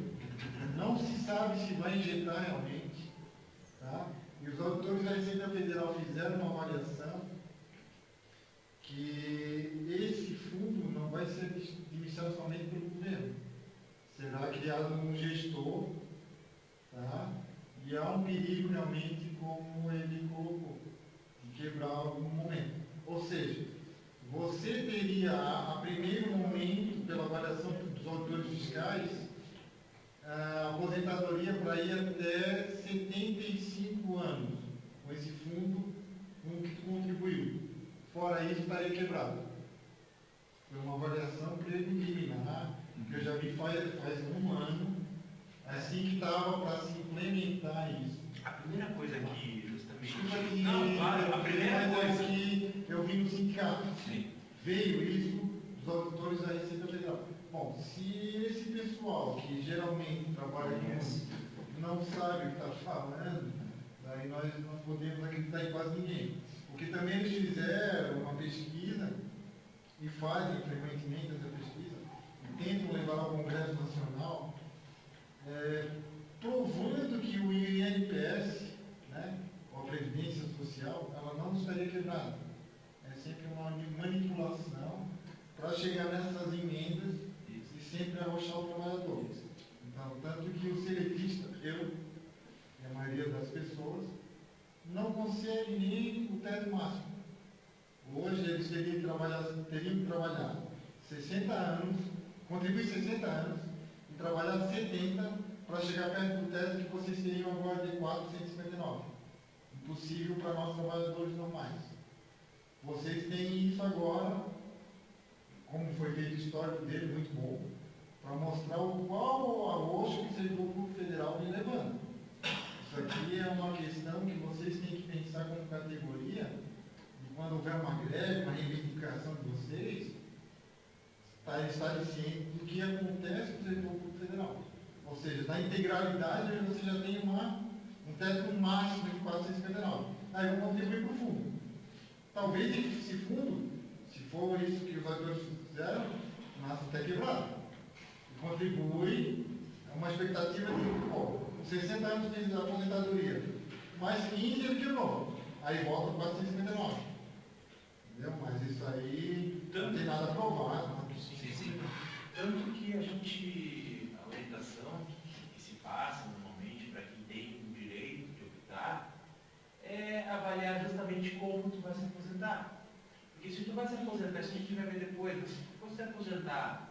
não se sabe se vai injetar realmente, tá? E os auditores da Receita Federal fizeram uma avaliação que esse fundo não vai ser administrado somente pelo governo. Será criado um gestor, tá? E há um perigo realmente, como ele colocou, de quebrar algum momento. Ou seja, você teria a primeiro momento, pela avaliação dos auditores fiscais, a aposentadoria para ir até 75 anos com esse fundo com que tu contribuiu. Fora isso, estaria quebrado. Foi uma avaliação preliminar, que eu já vi faz um ano, assim que estava para se implementar isso. A primeira coisa que justamente. Desculpa que Não, claro, a primeira coisa. Que eu vi no sindicato. Sim. Veio isso dos auditores da Receita Federal. Bom, se esse pessoal que geralmente trabalha com isso não sabe o que está falando, daí nós não podemos acreditar em quase ninguém. Porque também eles fizeram uma pesquisa e fazem frequentemente essa pesquisa e tentam levar ao Congresso Nacional, provando que o INPS, né, ou a Previdência Social, ela não estaria quebrada. É sempre uma manipulação para chegar nessas emendas e sempre arrochar o trabalhador. Então, tanto que o seletista, eu e a maioria das pessoas, não consegue nem o teto máximo. Hoje eles teriam que trabalhar 60 anos, contribuir 60 anos e trabalhar 70 para chegar perto do teto que vocês teriam agora de 459. Impossível para nós trabalhadores normais. Vocês têm isso agora, como foi feito o histórico dele, muito bom, para mostrar qual arroxo que o servidor público federal vem levando. Isso aqui é uma questão que vocês têm que pensar como categoria, e quando houver uma greve, uma reivindicação de vocês, estarem cientes do que acontece com o servidor público federal. Ou seja, da integralidade, você já tem um teto máximo de 459. Aí eu contribuir para o fundo. Talvez esse fundo, se for isso que os auditores fizeram, nasce até quebrado. Contribui, é uma expectativa de, com 60 anos de aposentadoria, mais 15 ele quebrou, aí volta para 459. Entendeu? Mas isso aí não tem nada provado. Sim. Tanto que a orientação orientação que se passa normalmente para quem tem o direito de optar é avaliar justamente como tu vai se aposentar. Porque se tu vai se aposentar, isso a gente vai ver depois, mas se tu for se aposentar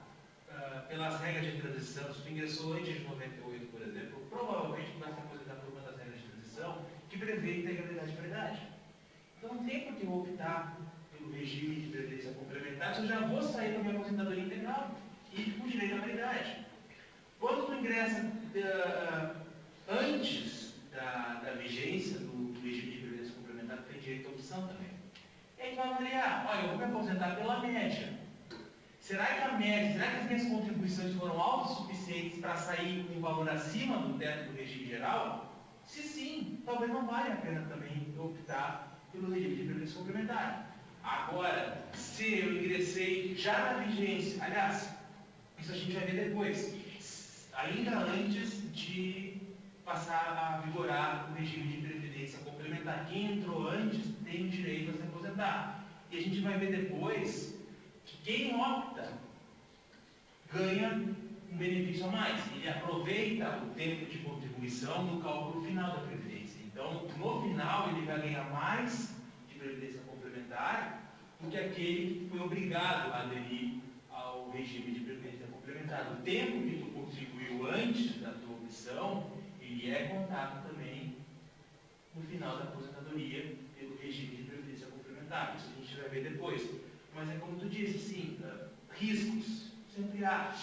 pelas regras de transição, se tu ingressou antes de 98, por exemplo, provavelmente tu vai se aposentar por uma das regras de transição que prevê integralidade e paridade. Então não tem por que eu optar pelo regime de previdência complementar se eu já vou sair da minha aposentadoria integral e com direito à paridade. Quando tu ingressa antes da vigência do regime de previdência complementar, tu tem direito à opção também. E aí tu vai avaliar, olha, eu vou me aposentar pela média. Será que a média, será que as minhas contribuições foram autossuficientes para sair com um valor acima do teto do regime geral? Se sim, talvez não valha a pena também optar pelo regime de previdência complementar. Agora, se eu ingressei já na vigência, aliás, isso a gente vai ver depois, ainda antes de passar a vigorar o regime de previdência complementar. Quem entrou antes tem o direito a se aposentar. E a gente vai ver depois que quem opta ganha um benefício a mais. Ele aproveita o tempo de contribuição no cálculo final da previdência. Então, no final, ele vai ganhar mais de previdência complementar do que aquele que foi obrigado a aderir ao regime de previdência complementar. O tempo que tu contribuiu antes da tua opção, ele é contado também no final da aposentadoria pelo regime de previdência complementar. Isso a gente vai ver depois. Mas é como tu disse, sim, riscos sempre há.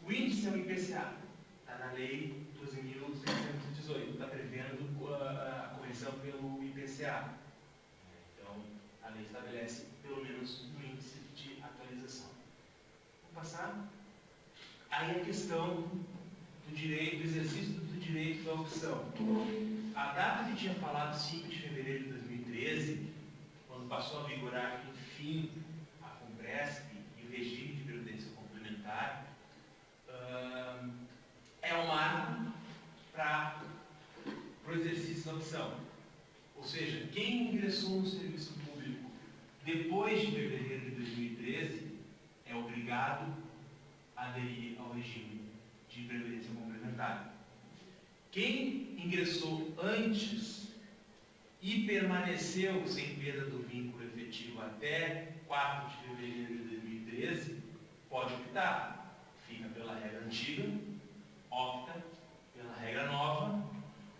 O índice é o IPCA, está na lei 12.618, está prevendo a correção pelo IPCA. Então, a lei estabelece pelo menos um índice de atualização. Vou passar. Aí a questão do direito, do exercício do direito da opção. A data que tinha falado, 5 de fevereiro de 2013, quando passou a vigorar, enfim, a Compresp e o regime de previdência complementar, é um marco para o exercício da opção. Ou seja, quem ingressou no serviço público depois de fevereiro de 2013 é obrigado a aderir ao regime de previdência complementar. Quem ingressou antes e permaneceu sem perda do vínculo efetivo até 4 de fevereiro de 2013 pode optar. Fica pela regra antiga, opta pela regra nova,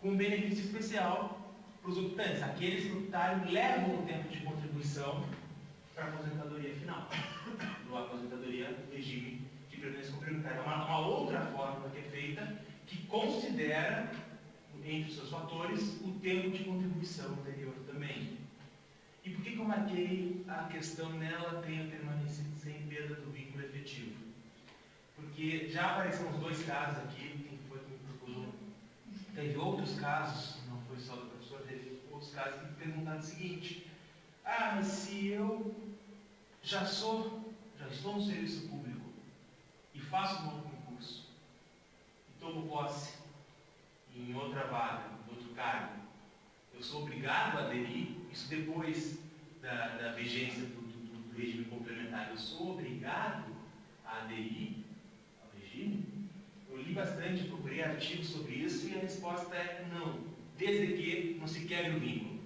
com um benefício especial para os optantes. Aqueles que optarem levam o tempo de contribuição para a aposentadoria final, a aposentadoria do regime de previdência complementar. É uma outra fórmula que é feita que considera, entre os seus fatores, o tempo de contribuição anterior também. E por que eu marquei a questão nela tenha permanecido sem perda do vínculo efetivo? Porque já apareceram os dois casos aqui, quem foi que me procurou. Teve outros casos, não foi só do professor, teve outros casos que me perguntaram o seguinte: mas se eu já estou no serviço público e faço um novo concurso e tomo posse em outra vaga, em outro cargo, eu sou obrigado a aderir, isso depois da vigência do regime complementar, eu sou obrigado a aderir ao regime? Eu li bastante, procurei artigos sobre isso e a resposta é não, desde que não se quebre o vínculo.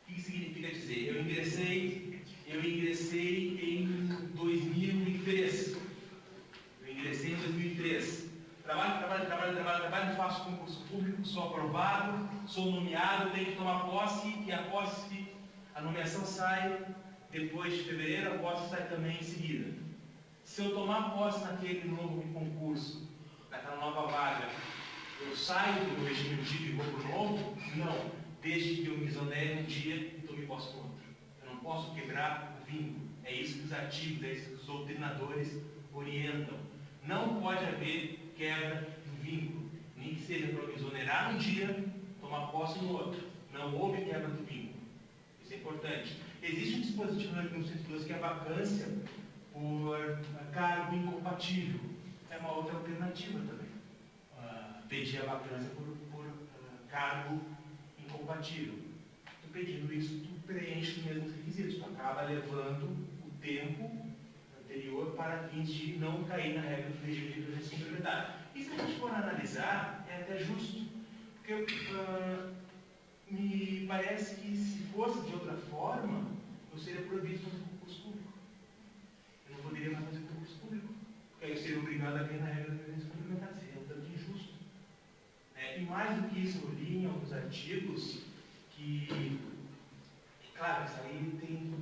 O que significa dizer? Eu ingressei em 2003. Trabalho, faço concurso público, sou aprovado, sou nomeado, tenho que tomar posse e a nomeação sai depois de fevereiro, a posse sai também em seguida. Se eu tomar posse naquele novo concurso, naquela nova vaga, eu saio do regime antigo e vou para o novo? Não, desde que eu me exonere um dia e tome posse no outro. Eu não posso quebrar o vínculo. É isso que os artigos, é isso que os doutrinadores orientam. Não pode haver quebra do vínculo, nem que seja para exonerar um dia, tomar posse no outro. Não houve quebra do vínculo. Isso é importante. Existe um dispositivo no artigo 112 que é a vacância por cargo incompatível. É uma outra alternativa também. Pedir a vacância por cargo incompatível. Tu pedindo isso, tu preenche os mesmos requisitos. Tu acaba levando o tempo anterior para fins de não cair na regra do regime de previdência complementar. E se se a gente for analisar, é até justo, porque me parece que se fosse de outra forma, eu seria proibido de fazer concurso público. Eu não poderia mais fazer concurso público, porque aí eu seria obrigado a cair na regra da previdência complementar, seria um tanto injusto. E mais do que isso, eu li em alguns artigos que, claro, isso aí tem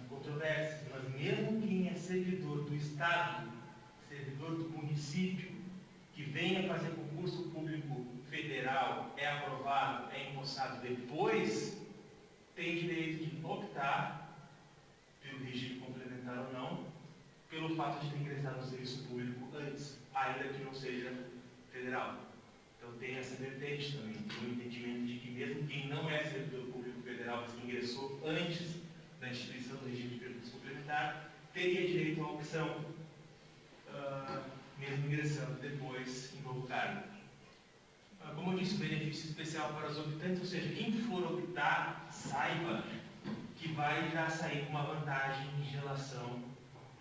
controvérsias, mas mesmo quem é servidor do Estado, servidor do município, que venha fazer concurso público federal, é aprovado, é empossado depois, tem direito de optar pelo regime complementar ou não, pelo fato de ter ingressado no serviço público antes, ainda que não seja federal. Então tem essa vertente também, tem o entendimento de que mesmo quem não é servidor público federal, mas que ingressou antes da instituição do regime de benefício complementar, teria direito à opção, mesmo ingressando depois em novo cargo. Como eu disse, benefício especial para os optantes, ou seja, quem for optar, saiba que vai já sair com uma vantagem em relação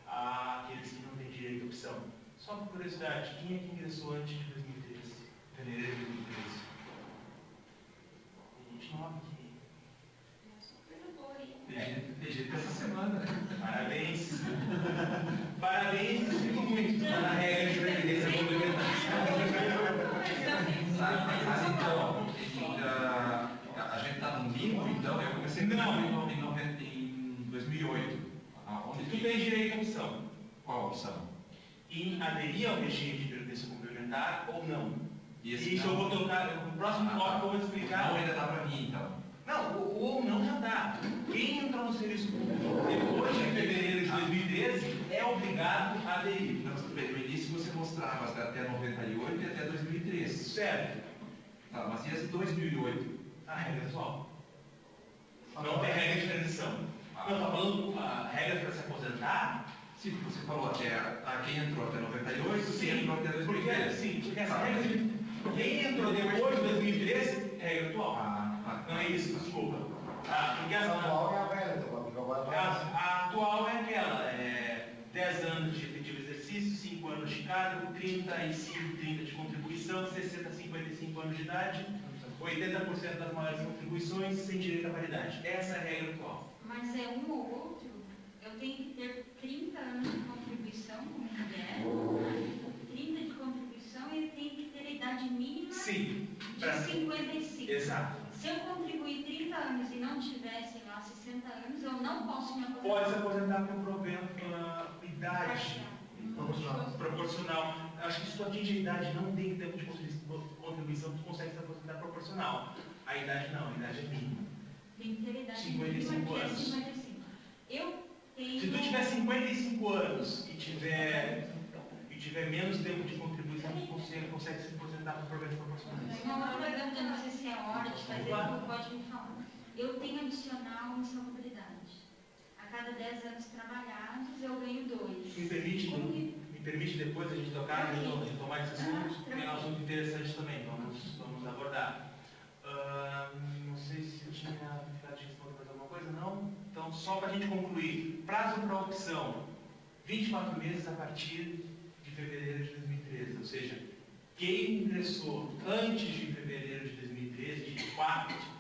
àqueles que não têm direito à opção. Só por curiosidade, quem é que ingressou antes de 2013? Fevereiro de 2013? Tem gente nova aqui. Tem jeito essa semana. Parabéns. Parabéns, sinto muito. Está na regra de previdência complementar. Mas então, a gente está no limbo, então, eu comecei em 2008. Onde Tu tem direito à opção. Qual a opção? Em aderir ao regime de previdência complementar ou não. E Isso eu vou tocar, no próximo tópico eu vou explicar. Não ainda dá para mim, então. Não, o ou não já dá. Quem entrou no serviço público depois de fevereiro de 2013 é obrigado a aderir. Não, tudo bem, no início você mostrava até 98 e até 2013. Certo. Tá, mas e as de 2008? A regra atual. Não tem regra de transição. Não, está falando a regra para se aposentar? Sim, você falou até quem entrou até 98, quem entrou até 2013. Sim, porque essa regra de quem entrou depois de 2013 é a regra atual. Não é isso, desculpa. Porque A atual é a velha, a atual é aquela, 10 anos de efetivo exercício, 5 anos de cargo, 35, 30 de contribuição, 60, 55 anos de idade, 80% das maiores contribuições sem direito à paridade. Essa é a regra atual. Mas é um ou outro? Eu tenho que ter 30 anos de contribuição como mulher, 30 de contribuição e eu tenho que ter a idade mínima Sim. de 55. Exato. Se eu contribuir 30 anos e não tivesse lá 60 anos, eu não posso me aposentar. Pode se aposentar por problema pela idade proporcional. Acho que se tu atinge a idade, não tem tempo de contribuição, tu consegue se aposentar proporcional. A idade não, a idade é mínima. Tem que ter a idade 55 mínima, que é anos. 55. Eu tenho... Se tu tiver 55 anos e tiver menos tempo de contribuição, tu consegue se aposentar por problemas proporcionais. Uma outra pergunta, não sei se é hora de fazer, Claro. pode me falar. Eu tenho adicional insalubridade. A cada 10 anos trabalhados, eu ganho 2. Me permite depois a gente tocar e tomar esse assunto, porque é um assunto interessante também, vamos abordar. Não sei se eu tinha ficado de responder mais alguma coisa, não? Então, só para a gente concluir, prazo para opção, 24 meses a partir de fevereiro de 2013, ou seja, quem ingressou antes de fevereiro de 2013, de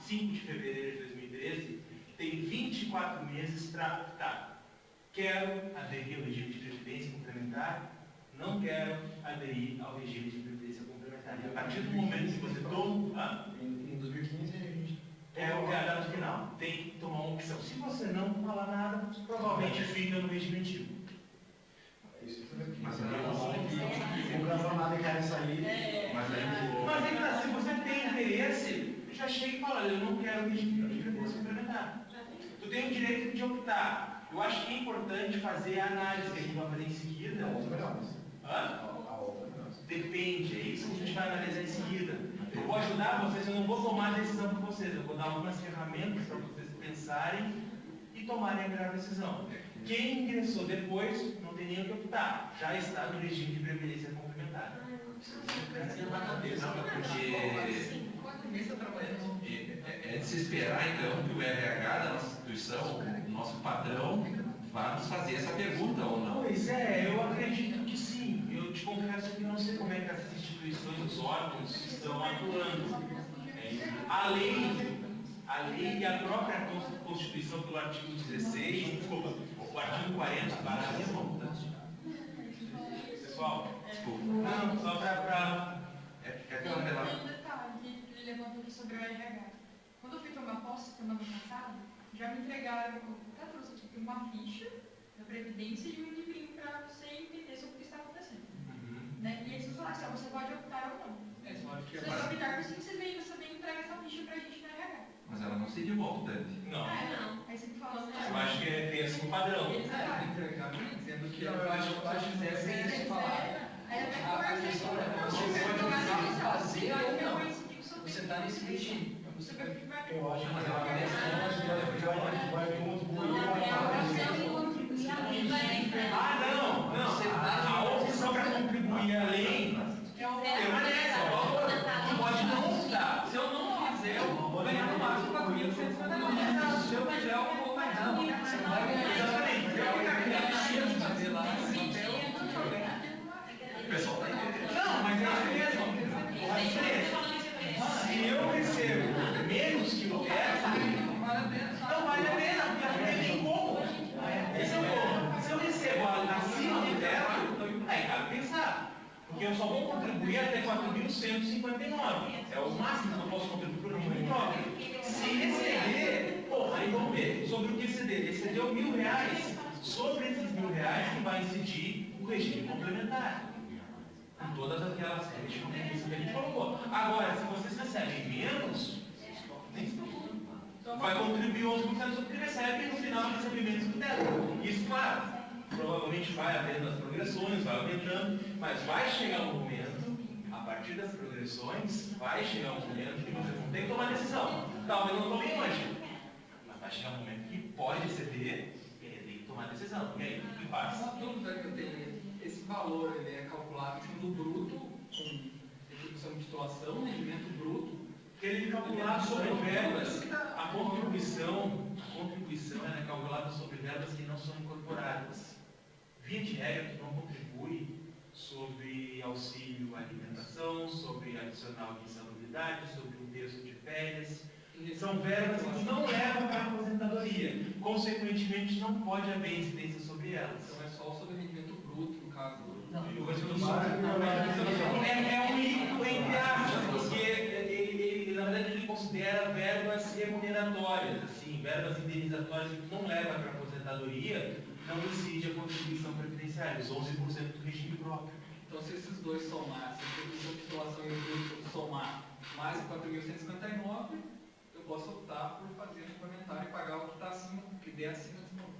5 de fevereiro de 2013, tem 24 meses para optar. Quero aderir ao regime de previdência complementar, não quero aderir ao regime de previdência complementar. E a partir do momento que você toma... Em 2015 a gente... É a data final. Tem que tomar uma opção. Se você não falar nada, provavelmente fica no regime antigo. Mas aí Não gravou nada e querem sair. Mas aí Mas ainda se você tem interesse, já chega e fala, eu não quero regime de previdência complementar. Tu tem o direito de optar. Eu acho que é importante fazer a análise que a gente vai fazer em seguida. Hã? Depende, é isso que a gente vai analisar em seguida. Eu vou ajudar vocês, eu não vou tomar a decisão por vocês, eu vou dar algumas ferramentas para vocês pensarem e tomarem a melhor decisão. Quem ingressou depois não tem nem o que optar, já está no regime de previdência complementar. É de se esperar, então, que o RH da nossa instituição, o nosso padrão, vá nos fazer essa pergunta ou não. Pois é, eu acredito que sim. Eu eu te confesso que não sei como é que essas instituições, os órgãos, estão atuando. A lei e a própria Constituição, pelo artigo 16, desculpa, o artigo 40, parágrafo. Pessoal, desculpa. Não, só para. Tem um detalhe que ele levantou aqui sobre o RH. Quando eu fui tomar posse semana passada, já me entregaram, eu até trouxe aqui uma ficha da Previdência e um livrinho para você entender sobre o que está acontecendo. Né? E eles falaram assim, você pode optar ou não. Se você optar por sim, você vem entregar essa ficha para a gente no RH. Mas ela não seria voltante. Não. Não. Aí você me falando. Eu acho que tem assim um padrão. Eles entregar, dizendo que eu acho que pode dizer isso falar. Aí até conversei com você pode fazer ou não. Você está nesse regime. Você vai ficar. Eu acho que ela vai Ah, não, a opção para contribuir além permanece, não pode não optar. Se eu não quiser, eu vou ganhar no máximo 4.159. Se eu quiser, eu vou ganhar. Você não vai ganhar. Exatamente. Eu preciso fazer lá. O pessoal está entendendo. Não, mas é isso mesmo. A diferença. Se eu recebo menos que o teto, não vale a pena, porque a não tem como. Esse é o ponto. Se eu recebo acima do teto, aí cabe pensar. Porque eu só vou contribuir até 4.159. É o máximo que eu posso contribuir por regime próprio. Se exceder, aí vamos ver sobre o que exceder. Excedeu R$1.000. Sobre esses R$1.000 que vai incidir o regime complementar. Com todas aquelas regras de competência que a gente colocou. Agora, se vocês recebem menos, vai contribuir 11% do que recebe no final do recebimento do teto. Isso, claro, provavelmente vai havendo as progressões, vai aumentando, mas vai chegar um momento, a partir das progressões, vai chegar um momento que vocês vão ter que tomar decisão. Talvez não tomem hoje, mas vai chegar um momento que pode exceder e aí tem que tomar decisão. E aí, o que faz? Uma dúvida que eu tenho, esse valor ele é calculado no bruto, com execução de titulação, rendimento bruto. Ele é calculado sobre verbas. A contribuição ela é calculada sobre verbas que não são incorporadas. Via de regra, tu não contribui sobre auxílio alimentação, sobre adicional de insalubridade, sobre um terço de férias. São verbas que tu não leva para a aposentadoria. Consequentemente, não pode haver incidência sobre elas. Então é só sobre rendimento bruto, no caso. É um líquido entre aspas, porque ele, na verdade, ele considera verbas remuneratórias, assim, verbas indenizatórias que não leva para a aposentadoria, não incide a contribuição previdenciária, os 11% do regime próprio. Então, se esses dois somar, se a execução de titulação e o bruto somar mais 4.159, eu posso optar por fazer um complementar e pagar o que está acima, o que der acima do novo.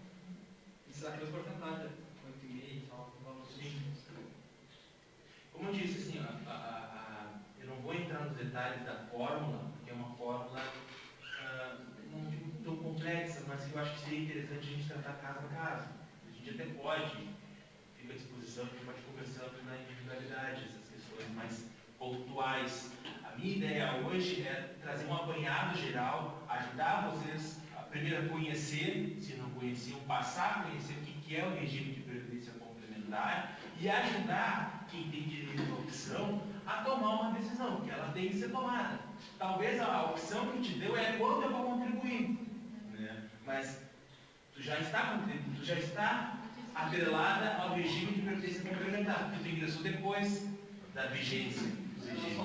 Isso é aquelas porcentagens, 8,5 e tal, Como eu disse, assim, eu não vou entrar nos detalhes da fórmula, porque é uma fórmula não digo tão complexa, mas que eu acho que seria interessante a gente tratar caso a caso. A gente até pode, fica à disposição, a gente pode conversando na individualidade, essas questões mais pontuais. A minha ideia hoje é trazer um apanhado geral, ajudar vocês a primeiro conhecer, se não conheciam, passar a conhecer o que é o regime de previdência complementar e ajudar quem tem direito à opção a tomar uma decisão, que ela tem que ser tomada. Talvez a opção que te deu é quando eu vou contribuir, né? Mas tu já está contribuindo, tu já está atrelada ao regime de previdência complementar, porque tu ingressou depois da vigência do regime.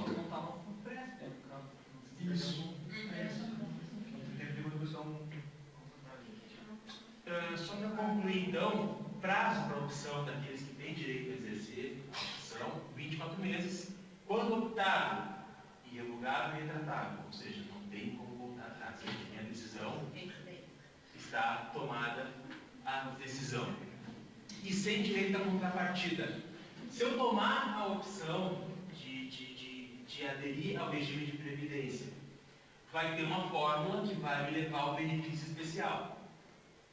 Isso. Só para concluir, então, prazo para opção daqueles que têm direito a exercer a opção, 24 meses, quando optado, irrevogável e retratável, ou seja, não tem como voltar atrás. A decisão está tomada a decisão. E sem direito à contrapartida. Se eu tomar a opção de aderir ao regime de previdência, vai ter uma fórmula que vai me levar ao benefício especial.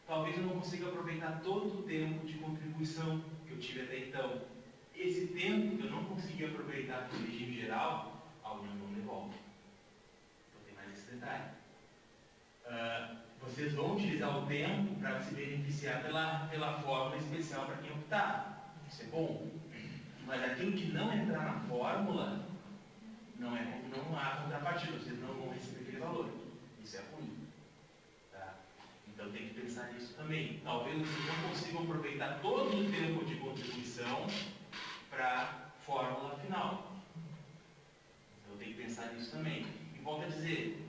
Talvez eu não consiga aproveitar todo o tempo de contribuição que eu tive até então. Esse tempo que eu não consegui aproveitar no regime geral, a União não devolve. Então tem mais esse detalhe. Vocês vão utilizar o tempo para se beneficiar pela fórmula especial para quem optar. Isso é bom. Mas aquilo que não entrar na fórmula, não há contrapartida, vocês não vão receber aquele valor. Isso é ruim. Tá? Então tem que pensar nisso também. Talvez vocês não consigam aproveitar todo o tempo de contribuição para a fórmula final. Então tem que pensar nisso também. E volto a dizer,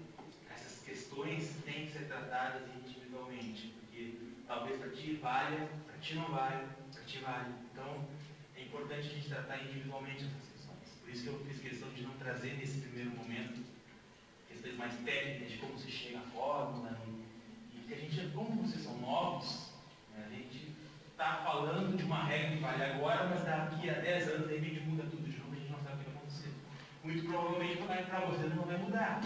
essas questões têm que ser tratadas individualmente, porque talvez para ti valha, para ti não vale, para ti vale. Então é importante a gente tratar individualmente essas questões. Por isso que eu fiz questão de não trazer nesse primeiro momento questões mais técnicas de como se chega à fórmula, e que a gente, como vocês são novos, né, a gente está falando de uma regra que vale agora, mas daqui a 10 anos de repente muda tudo de novo, a gente não sabe o que vai acontecer. Muito provavelmente para vocês não vai mudar.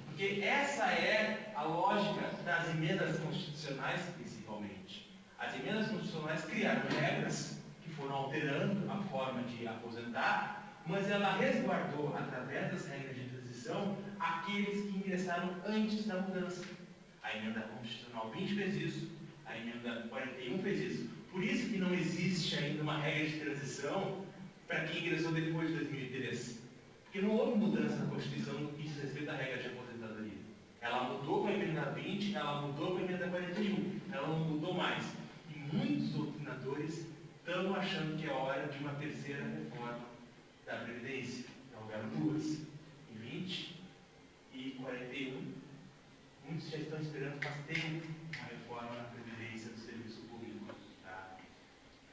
Porque essa é a lógica das emendas constitucionais, principalmente. As emendas constitucionais criaram regras que foram alterando a forma de aposentar, mas ela resguardou, através das regras de transição, aqueles que ingressaram antes da mudança. A emenda constitucional 20 fez isso, a emenda 41 fez isso. Por isso que não existe ainda uma regra de transição para quem ingressou depois de 2013. Porque não houve mudança na Constituição no que diz respeito à regra de aposentadoria. Ela mudou com a emenda 20, ela mudou com a emenda 41. Ela não mudou mais. E muitos doutrinadores estão achando que é hora de uma terceira reforma da Previdência. Então, houveram duas, em 20 e 41. Muitos já estão esperando faz tempo uma reforma na Previdência do Serviço Público. Tá?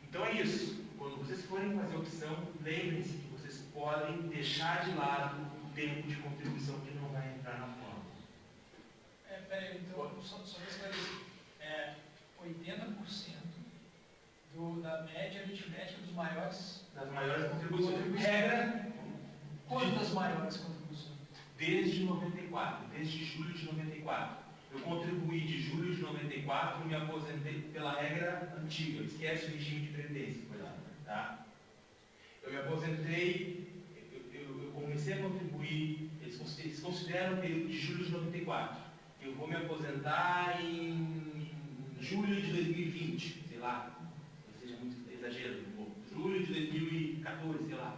Então é isso. Quando vocês forem fazer opção, lembrem-se que vocês podem deixar de lado o tempo de contribuição que não vai entrar na fórmula. Peraí, então, só para esclarecer. 80% da média aritmética dos maiores. Das maiores contribuições. Regra. Quantas maiores contribuições? Desde 94, desde julho de 94. Eu contribuí de julho de 94 e me aposentei pela regra antiga. Esquece o regime de previdência. Tá? Eu me aposentei, eu comecei a contribuir, eles consideram o período de julho de 94. Eu vou me aposentar em julho de 2020, sei lá, não seja muito exagero, julho de 2014, sei lá.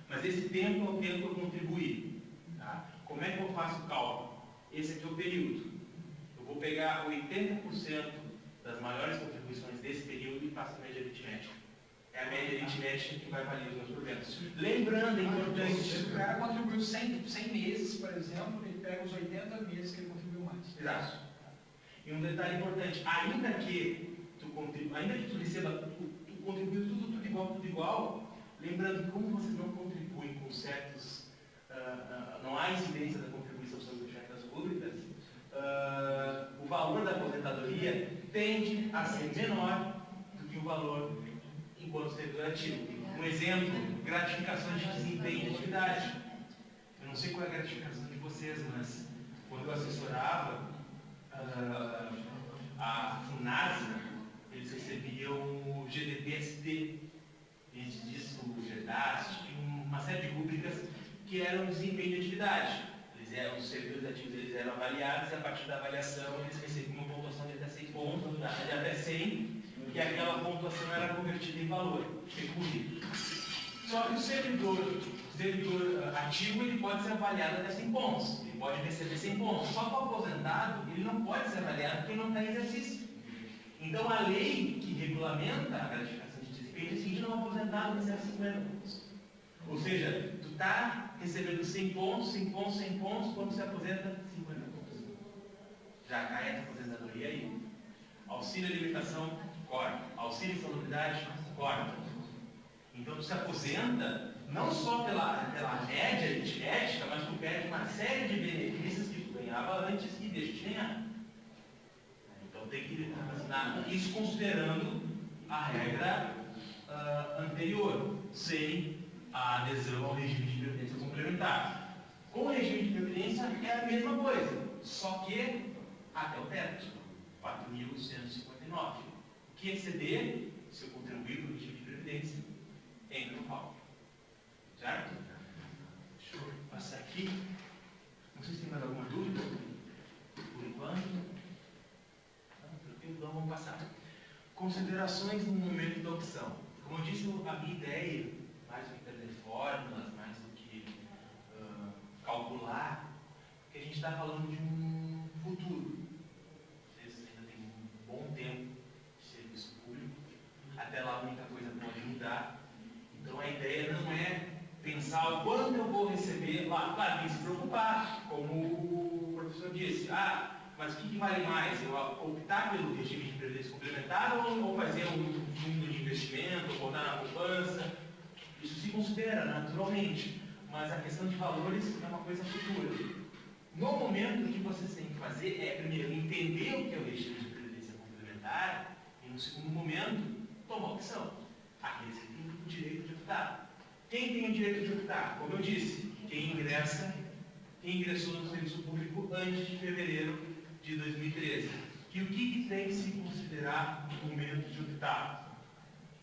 Mas esse tempo é o tempo que eu contribuí. Tá? Como é que eu faço o cálculo? Esse aqui é o período. Eu vou pegar 80% das maiores contribuições desse período e faço a média aritmética. É a média aritmética que vai valer os meus proventos. Lembrando, é importante. Se o cara contribuiu 100 meses, por exemplo, ele pega os 80 meses que ele contribuiu mais. Exato. E um detalhe importante, ainda que tu receba, tu contribuiu tudo igual, lembrando que como vocês não contribuem com certos, não há incidência da contribuição sobre as metas públicas, o valor da aposentadoria tende a ser menor do que o valor enquanto servidor ativo. Um exemplo, gratificação de desempenho de atividade. Eu não sei qual é a gratificação de vocês, mas quando eu assessorava a FUNASA, eles recebiam o GDP-ST, antes disso o GEDAST, uma série de rubricas que eram desempenho de atividade. Os servidores ativos eles eram avaliados e a partir da avaliação eles recebiam uma pontuação de até 100 pontos, de até 100, e aquela pontuação era convertida em valor, pecúnia. Só que o servidor ativo ele pode ser avaliado até 100 pontos, ele pode receber 100 pontos. Só que o aposentado ele não pode ser avaliado porque ele não está em exercício. Então a lei que regulamenta a gratificação de desempenho diz que um aposentado recebe 50 pontos. Ou seja, tu está recebendo 100 pontos, 100 pontos, 100 pontos, quando se aposenta 50 pontos. Já cai essa aposentadoria aí. Auxílio alimentação, corta. Auxílio salubridade, corta. Então tu se aposenta não só pela média aritmética, mas tu perde uma série de benefícios que tu ganhava antes e deixa de ganhar. Então tem que raciocinar isso considerando a regra anterior, sem a adesão ao regime de previdência complementar. Com o regime de previdência é a mesma coisa, só que até o teto, 4.159. O que exceder, se eu contribuir para o regime de previdência, entra no cálculo. Certo? Deixa eu passar aqui. Não sei se tem mais alguma dúvida. Por enquanto. Não, tranquilo, então vamos passar. Considerações no momento da opção. Como eu disse, a minha ideia, mais gente está falando de um futuro. Vocês ainda têm um bom tempo de serviço público. Até lá muita coisa pode mudar. Então a ideia não é pensar o quanto eu vou receber lá. Claro, tem que se preocupar, como o professor disse. Mas o que vale mais? Eu optar pelo regime de previdência complementar ou fazer um fundo de investimento, ou botar na poupança? Isso se considera naturalmente, mas a questão de valores é uma coisa futura. No momento, o que vocês têm que fazer é, primeiro, entender o que é o regime de previdência complementar e, no segundo momento, tomar opção. Aqueles que têm o direito de optar. Quem tem o direito de optar? Como eu disse, quem ingressou no serviço público antes de fevereiro de 2013. E o que tem que se considerar no momento de optar?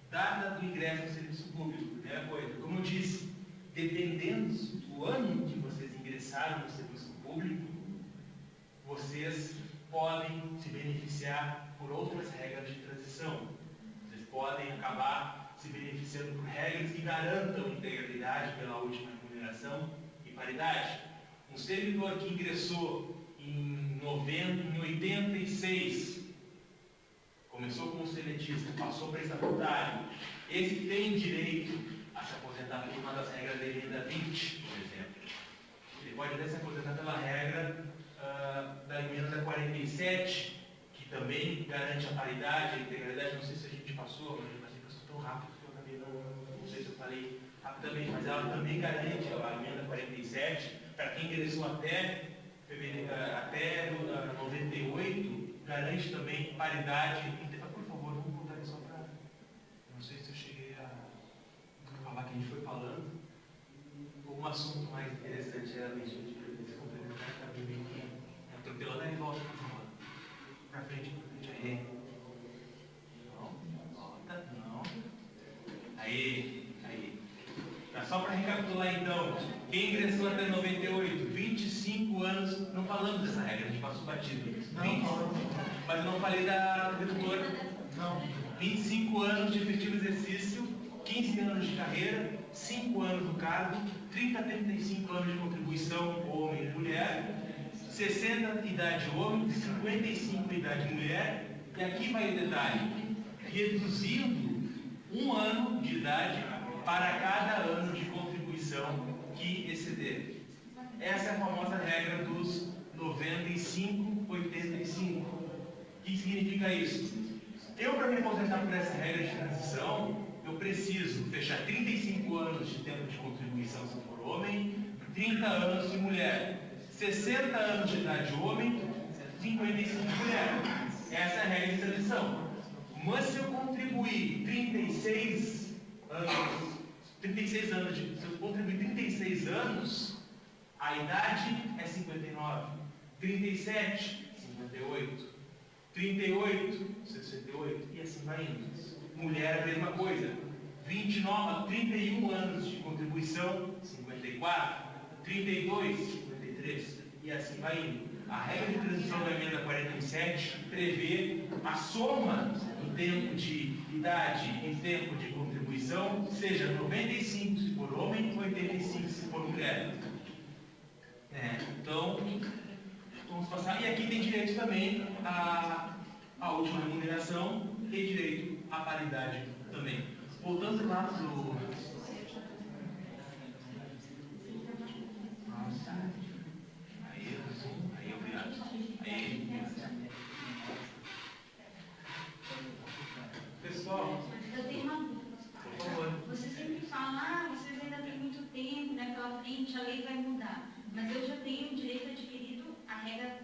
Data do ingresso no serviço público, primeira coisa. Como eu disse, dependendo do ano que vocês ingressaram no serviço público, vocês podem se beneficiar por outras regras de transição. Vocês podem acabar se beneficiando por regras que garantam integralidade pela última remuneração e paridade. Um servidor que ingressou em 86, começou como seletista, passou para estatutário, esse tem direito a se aposentar por uma das regras da emenda 20, por exemplo. Ele pode até se aposentar pela regra da emenda 47, que também garante a paridade, a integralidade. Não sei se a gente passou, mas eu passou tão rápido que eu acabei não sei se eu falei rapidamente, mas ela também garante a emenda 47 para quem ingressou até 98, garante também paridade. Por favor, vamos voltar aqui só para. Não sei se eu cheguei a falar que a gente foi falando. Um assunto mais interessante era a legítima de previdência complementar, está bem atropelando aí, volta para frente aí. Não, volta, não. Aí. Só para recapitular então, quem ingressou até 98, 25 anos, não falamos dessa regra, a gente passou batido. Mas eu não falei da redutora. 25 anos de efetivo exercício, 15 anos de carreira, 5 anos do cargo, 30 a 35 anos de contribuição homem e mulher, 60 idade homem, 55 idade mulher, e aqui vai o detalhe, reduzindo 1 ano de idade para cada ano de contribuição que exceder. Essa é a famosa regra dos 95-85. O que significa isso? Eu, para me aposentar por essa regra de transição, eu preciso fechar 35 anos de tempo de contribuição se for homem, 30 anos de mulher, 60 anos de idade homem, 55 de mulher. Essa é a regra de transição. Mas se eu contribuir 36 anos, se eu contribuir 36 anos, a idade é 59. 37, 58. 38, 68. E assim vai indo. Mulher, a mesma coisa. 31 anos de contribuição, 54. 32, 53. E assim vai indo. A regra de transição da emenda 47 prevê a soma do tempo de idade e tempo de contribuição, seja 95 se for homem, 85 se for mulher. Então, vamos passar. E aqui tem direito também à última remuneração e direito à paridade também. Voltando lá para o... Aí, obrigado. Pessoal, eu tenho uma dúvida. Por favor. Você sempre fala, vocês ainda têm muito tempo, né, pela frente, a lei vai mudar. Mas eu já tenho o direito adquirido a regra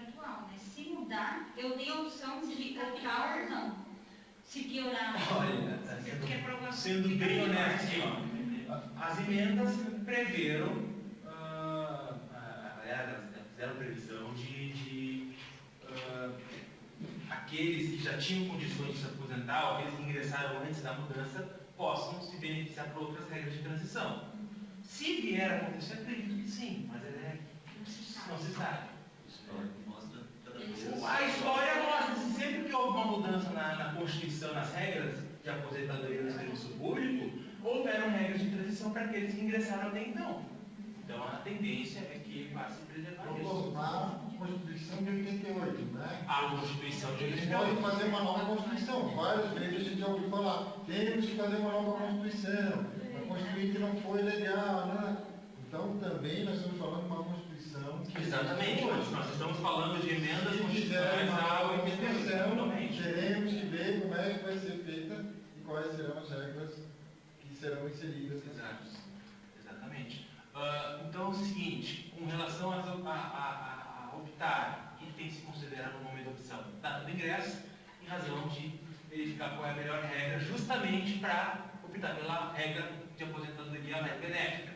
atual, né? Se mudar, eu tenho a opção de optar ou não. Se piorar, olha, sendo bem honesto, assim, ó, as emendas preveram, fizeram previsão de aqueles que já tinham condições de se aposentar, ou aqueles que ingressaram antes da mudança, possam se beneficiar por outras regras de transição. Se vier a acontecer, acredito que sim, mas não se sabe. A história mostra que sempre que houve uma mudança na Constituição, nas regras de aposentadoria no serviço público, houveram regras de transição para aqueles que ingressaram até então. Então a tendência é que vá se preservar isso. A Constituição de 88, né? A Constituição de Eles 88. podem fazer uma nova Constituição. Várias vezes a gente já ouviu falar, temos que fazer uma nova Constituição. A Constituinte não foi legal, né? Então também nós estamos falando de uma Constituição. Exatamente, nós estamos falando de emendas Se fizer constitucionais uma ao nova Constituição, Exatamente. teremos que ver como é que vai ser feita e quais serão as regras que serão inseridas. Exato. Exatamente. Então é o seguinte, com relação a optar, o que tem que se considerar no momento da opção? Data do ingresso, em razão de verificar qual é a melhor regra, justamente para optar pela regra de aposentadoria mais benéfica.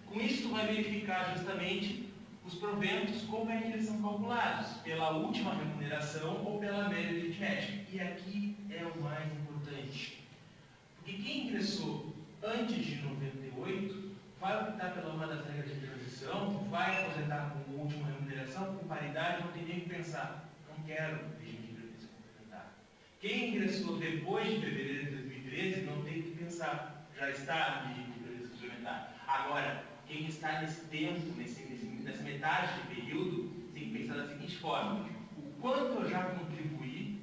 Com isso, tu vai verificar justamente os proventos, como é que eles são calculados, pela última remuneração ou pela média aritmética. E aqui é o mais importante. Porque quem ingressou antes de 98 vai optar pela uma das regras de transição, vai aposentar com última remuneração, com paridade, não tem nem que pensar. Não quero regime de previdência complementar. Quem ingressou depois de fevereiro de 2013 não tem que pensar, já está no regime de previdência complementar. Agora, quem está nesse tempo, nessa metade de período, tem que pensar da seguinte forma: o quanto eu já contribuí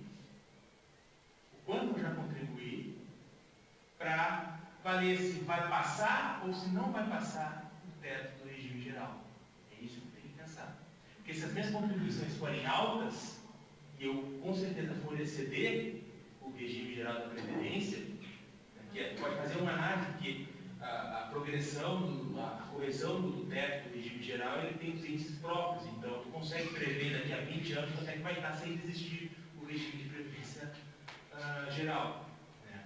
para valer se vai passar ou se não vai passar o teto do regime geral. É isso que tem que pensar. Porque se as minhas contribuições forem altas, e eu com certeza for exceder o regime geral da Previdência, que pode fazer uma análise que a progressão, a correção do teto do regime geral, ele tem os índices próprios. Então, tu consegue prever daqui a 20 anos quanto é que vai estar sem existir o regime de previdência geral, né?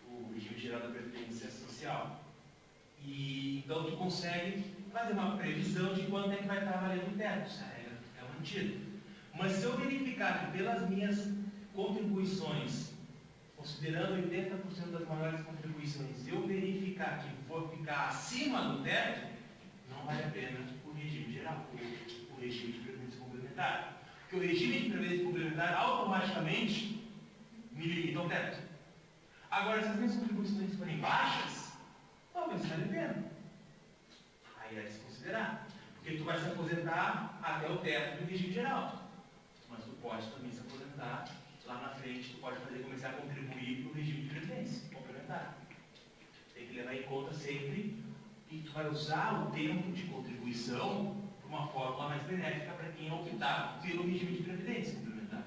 O regime geral da Previdência Social. E, então, tu consegue fazer uma previsão de quanto é que vai estar valendo o teto, se a regra é mantida. Mas se eu verificar que pelas minhas contribuições, considerando 80% das maiores contribuições, eu verificar que vou ficar acima do teto, não vale a pena o regime geral, o regime de previdência complementar. Porque o regime de previdência complementar automaticamente me limita ao teto. Agora, se as minhas contribuições forem baixas, talvez valha a pena. Aí é de se considerar. Porque tu vai se aposentar até o teto do regime geral. Mas tu pode também se aposentar lá na frente, tu pode começar a contribuir para o regime de previdência complementar. Tem que levar em conta sempre que tu vai usar o tempo de contribuição para uma fórmula mais benéfica para quem optar pelo regime de previdência complementar.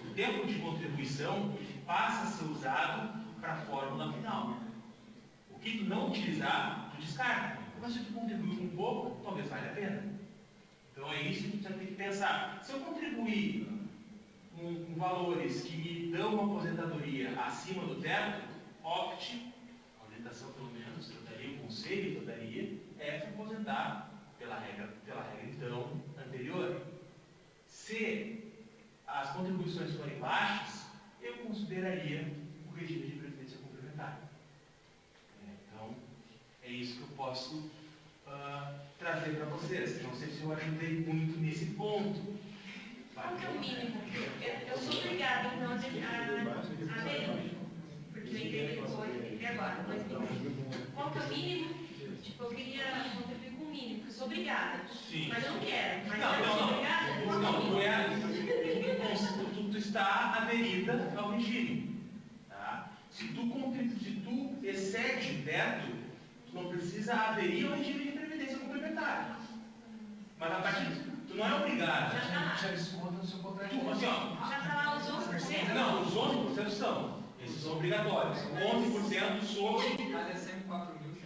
O tempo de contribuição ele passa a ser usado para a fórmula final. O que tu não utilizar, tu descarta. Mas se tu contribuir um pouco, talvez valha a pena. Então é isso que tu vai ter que pensar. Se eu contribuir com valores que me dão uma aposentadoria acima do teto, opte, a orientação pelo menos, eu daria, o conselho que eu daria, é se aposentar pela regra então anterior. Se as contribuições forem baixas, eu consideraria o regime de previdência complementar. Então, é isso que eu posso trazer para vocês. Não sei se eu ajudei muito nesse ponto. Qual que é o mínimo? Eu sou obrigada, então, a aderir. Porque eu entendi depois, entendi agora. Mas qual que é o mínimo? Tipo, eu queria contribuir com o mínimo, porque eu sou obrigada. Sim. Mas eu não quero. Mas Não, eu sou obrigada? Tu está aderida ao regime. Tá? Se tu excede o teto, tu não precisa aderir ao regime de previdência complementar. Mas a partir tu não é obrigado. Já desconta no seu contrato. Assim, ó, Já está lá os 11%? não, os 11% são. Esses são obrigatórios. 11% sobre Mas é sempre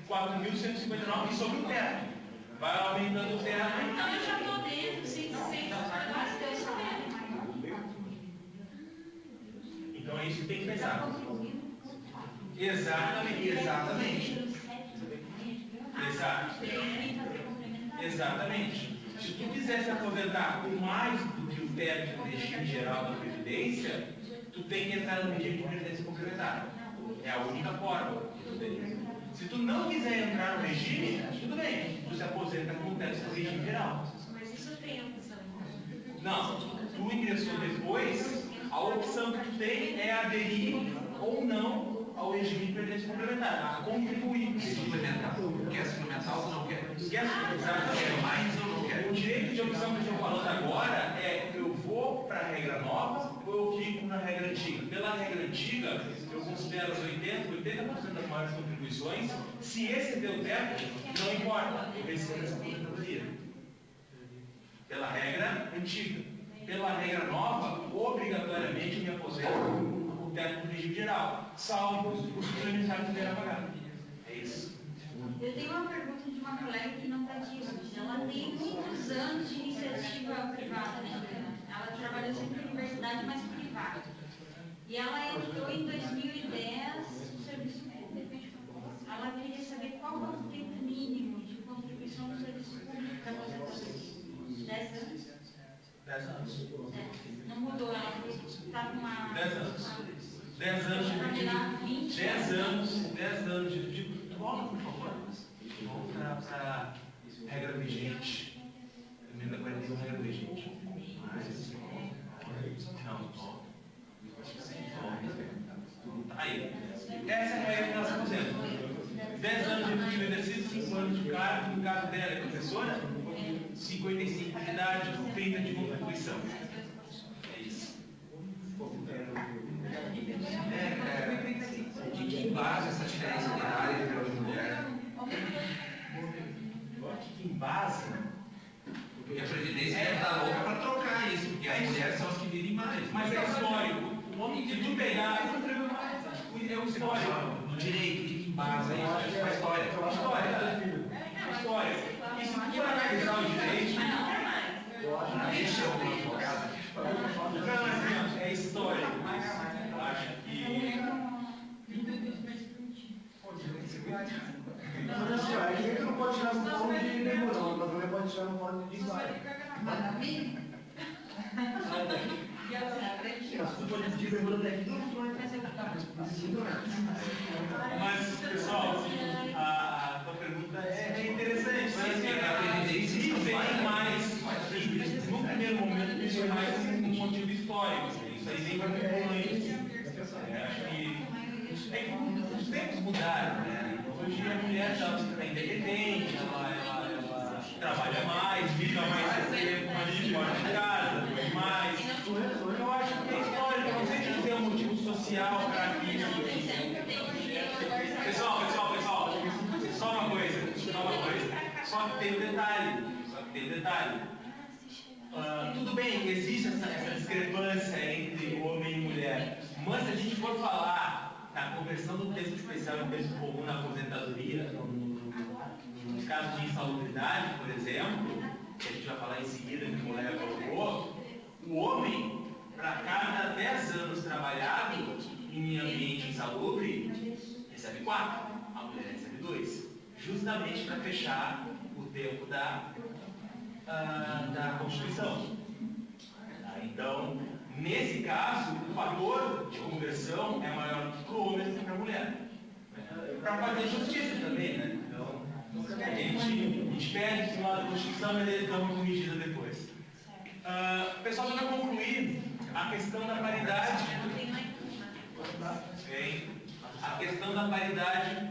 4.159 e sobre o teto. Vai aumentando o teto. Então eu já estou dentro, sim, mas Deus sabendo. Então é isso que tem que pensar. Exatamente. Exatamente. Se tu quiser se aposentar com mais do que o teto do regime geral da Previdência, tu tem que entrar no regime de previdência complementar. É a única forma que tu tem. Se tu não quiser entrar no regime, tudo bem, tu se aposenta com o teto do regime geral. Mas isso eu tenho opção. Não, tu ingressou depois, a opção que tu tem é aderir ou não ao regime de previdência complementar, a contribuir. Suplementar. Quer suplementar ou não quer? esquece de pensar Quer mais ou não quer? o direito de opção que eu estou falando agora é eu vou para a regra nova ou eu fico na regra antiga. Pela regra antiga, eu considero as 80% das maiores contribuições. Se exceder o teto, não importa, eu recebo essa aposentadoria. Pela regra antiga. Pela regra nova, obrigatoriamente eu me aposento o teto do regime geral, salvo os suplementários que vieram a pagar. É isso. Eu tenho uma pergunta de uma colega que não está aqui hoje. Ela tem muitos anos de iniciativa privada, né? Ela trabalhou sempre em universidade, mas privada. E ela entrou em 2010 no serviço público. Ela queria saber qual é o tempo mínimo de contribuição no serviço público para aposentadoria. 10 anos? 10 anos. Não mudou, ela está numa... 10 anos. 10 anos dividido. 10 anos dividido. Volta, por favor. Vamos para a regra vigente. Emenda 41, regra vigente. Mais. Não, volta. Aí. Essa é a regra que nós estamos fazendo. 10 anos de efetivo exercício, 5 anos de cargo. No caso dela, é professora, 55 de idade, 30 de contribuição. É isso. De que base essa diferença de área entre homem e mulher? Que embasa. Porque a Previdência deve estar louca para trocar isso, porque as mulheres são as que vivem mais. Mas é histórico. O homem que tu pegar é o histórico. No direito, de que embasa isso? É a história. História. E se tu for analisar o direito, Esse é o advogado. não, é história. Eu acho que. Mas assim, ó, é que tu não pode tirar no forma de demorão, mas também pode tirar no forma de desmaio. Se tu for de demorão técnico, tu vai fazer Mas, pessoal, a tua pergunta é interessante. Mas assim, a Previdência Isso não tem vai- mais prejuízo. No primeiro momento, isso é mais um motivo histórico. Isso aí nem vai ter influência. Acho que os tempos mudaram, né? Hoje a mulher está independente, ela trabalha mais, fica mais tempo ali fora de casa, dorme mais. Eu acho que é histórico, eu não sei se tem um motivo social para isso. Pessoal, só uma coisa. Só que tem um detalhe. Tudo bem, existe essa discrepância entre homem e mulher, mas se a gente for falar na conversão do texto especial em texto comum na aposentadoria, no caso de insalubridade, por exemplo, que a gente vai falar em seguida, que o colega colocou, o homem, para cada 10 anos trabalhado em ambiente insalubre, recebe 4, a mulher recebe 2, justamente para fechar o tempo da Constituição. Então, nesse caso, o fator de conversão é maior para o homem do que para a mulher. Para fazer justiça também, né? Então, a gente pede que lá da Constituição, mas eles dão uma corrigida depois. Pessoal, só para concluir, a questão da paridade. A questão da paridade,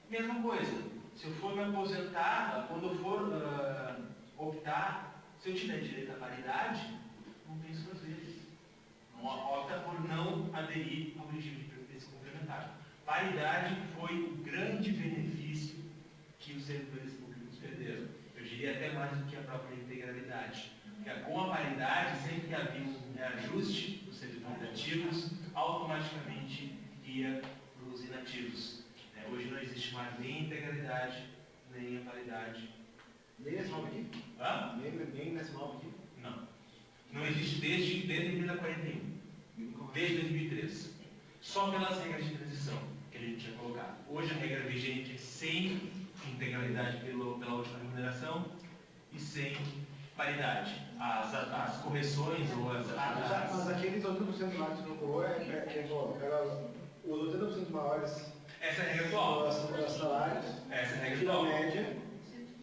mesma coisa. Se eu for me aposentar, quando eu for optar, se eu tiver direito à paridade, não penso duas vezes. Opta por não aderir ao regime de previdência complementar. Paridade foi o grande benefício que os servidores públicos perderam. Eu diria até mais do que a própria integralidade. Porque com a paridade, sempre que havia um reajuste dos servidores ativos, automaticamente ia para os inativos. Hoje não existe mais nem a integralidade, nem a paridade. Nem nesse nome aqui? Hã? Nem nesse nome aqui? Não. Não existe desde a emenda 41. Desde 2003. Só pelas regras de transição que a gente tinha colocado. Hoje a regra vigente é sem integralidade pela última remuneração e sem paridade. As correções ou Mas aqueles 80% lá que você colocou pega os 80% maiores. Essa é a regra atual. Os salários. Essa é a regra tira a atual. média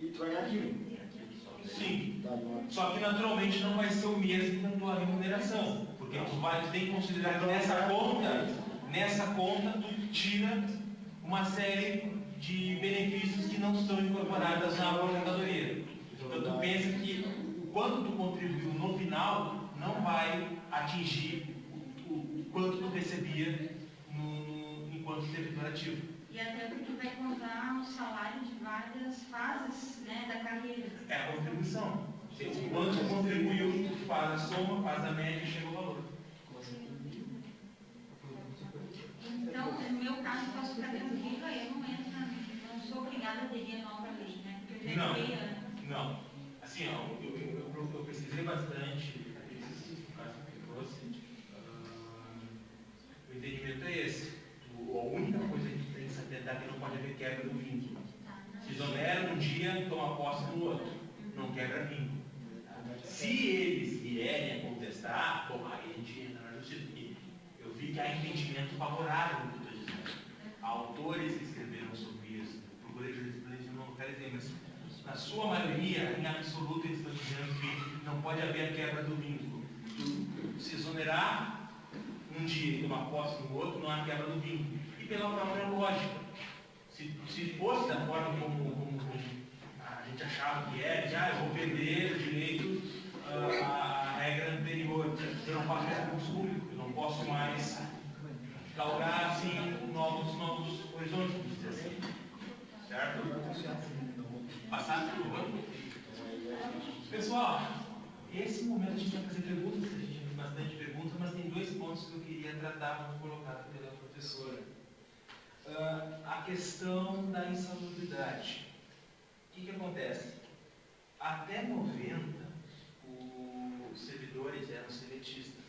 e tu vai ganhar aquilo. Sim. Tá bom. Só que naturalmente não vai ser o mesmo na tua remuneração. Porque tu tem que considerar que nessa conta tu tira uma série de benefícios que não estão incorporados na aposentadoria. Então, tu pensa que o quanto tu contribuiu no final não vai atingir o quanto tu recebia enquanto servidor ativo. E até porque vai contar o salário de várias fases, né, da carreira. É a contribuição. O quanto tu contribuiu, tu faz a soma, faz a média e chega ao valor. Então, no meu caso, eu faço carteira viva, eu não sou obrigada a aderir a nova lei, né? Porque eu já entrei antes. Não. Assim, ó, eu pesquisei bastante esses casos que eu trouxe. O entendimento é esse. A única coisa que tem que se atentar é que não pode haver quebra do vínculo. Se exonera num dia, toma posse no outro. Não quebra vínculo. Se eles vierem a contestar, bom, aí a gente entra na justiça. Eu vi que há entendimento favorável no que eu estou dizendo. Há autores que escreveram sobre isso. Procurei jurisprudência, não quero dizer, mas na sua maioria, em absoluto, eles estão dizendo que não pode haver a quebra do vínculo. Se exonerar um dia e tomar posse no outro, não há quebra do vínculo. E pela própria lógica. Se fosse da forma como a gente achava que era, já eu vou perder o direito à regra anterior. Eu não faço concurso público, eu não posso mais galgar assim, novos horizontes, vamos dizer assim. Certo? Passar pelo outro. Pessoal, esse momento a gente vai fazer perguntas, a gente tem bastante perguntas, mas tem dois pontos que eu queria tratar, como colocado pela professora. A questão da insalubridade. O que acontece? Até 90, os servidores eram seletistas.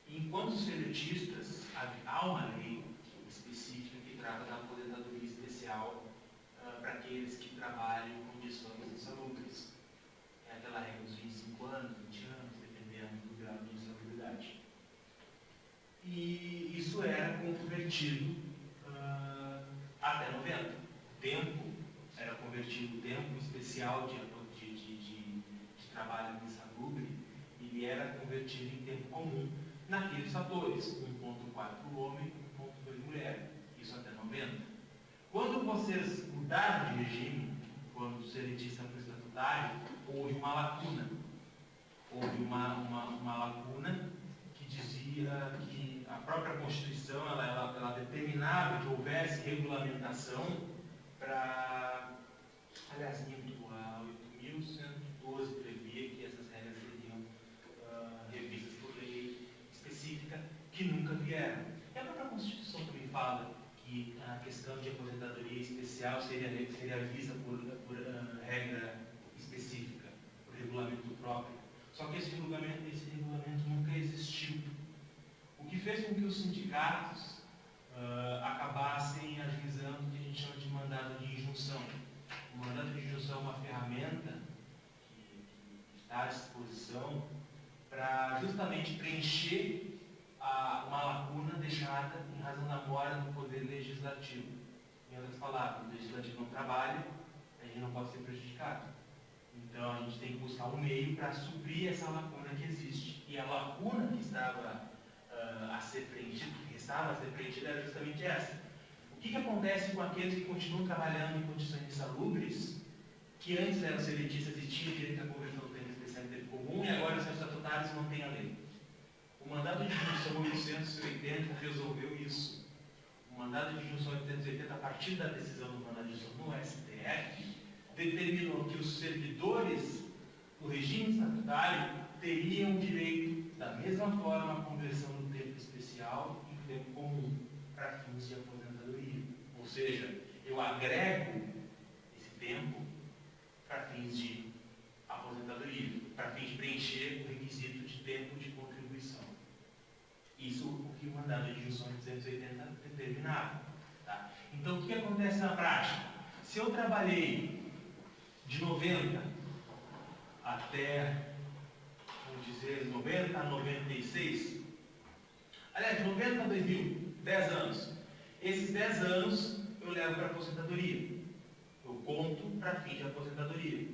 E enquanto seletistas, há uma lei específica que trata da aposentadoria especial para aqueles que trabalham em condições insalubres. É aquela regra dos 25 anos, 20 anos, dependendo do grau de insalubridade. E isso era convertido até 90. Tempo era convertido, tempo especial de trabalho insalubre, ele era convertido em tempo comum naqueles fatores, 1.4 homem, 1.2 mulher, isso até 90. Quando vocês mudaram de regime, quando o seletista foi estatutário, houve uma lacuna. Houve uma lacuna que dizia que a própria Constituição ela determinava que houvesse regulamentação para. Aliás, a 8.112 previa que essas regras seriam revistas por lei específica, que nunca vieram. E a própria Constituição também fala que a questão de aposentadoria especial seria vista por regra específica, por regulamento próprio. Só que esse regulamento nunca existiu. O que fez com que os sindicatos acabassem ajuizando o que a gente chama de mandado de injunção. O mandado de injunção é uma ferramenta que está à disposição para justamente preencher uma lacuna deixada em razão da mora do poder legislativo. Em outras palavras, o legislativo não trabalha, a gente não pode ser prejudicado. Então a gente tem que buscar um meio para suprir essa lacuna que existe. E a lacuna que estava a ser preenchida era justamente essa. O que acontece com aqueles que continuam trabalhando em condições insalubres, que antes eram seletistas e tinham direito à conversão do tempo especial em tempo comum, e agora são estatutários e não têm a lei? O mandado de injunção 880 resolveu isso. O mandado de injunção 880, a partir da decisão do mandado de injunção no STF, determinou que os servidores do regime estatutário teriam direito, da mesma forma, à conversão do tempo especial em tempo comum, para fins de aposentadoria. Ou seja, eu agrego esse tempo para fins de aposentadoria, para fins de preencher o requisito de tempo de contribuição. Isso o que o mandado de injunção 280 determinava. Tá? Então, o que acontece na prática? Se eu trabalhei de 90 até, vamos dizer, 90 a 96, aliás, de 90 a 2000, 10 anos. Esses 10 anos eu levo para a aposentadoria. Eu conto para fim de aposentadoria.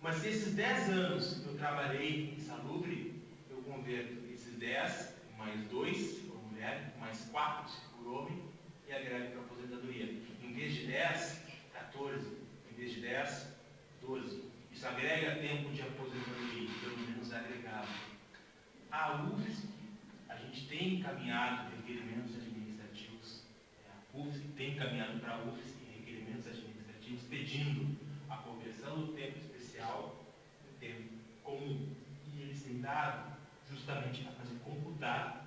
Mas se esses 10 anos eu trabalhei insalubre, eu converto esses 10, mais 2, se for mulher, mais 4, se for homem, e agrego para a aposentadoria. Em vez de 10, 14, em vez de 10, 12. Isso agrega tempo de aposentadoria, pelo menos agregado. A UFSC, a gente tem encaminhado requerimentos administrativos, a UFSC tem encaminhado para a UFSC requerimentos administrativos pedindo a conversão do tempo especial no tempo comum. E eles têm dado justamente a fazer computar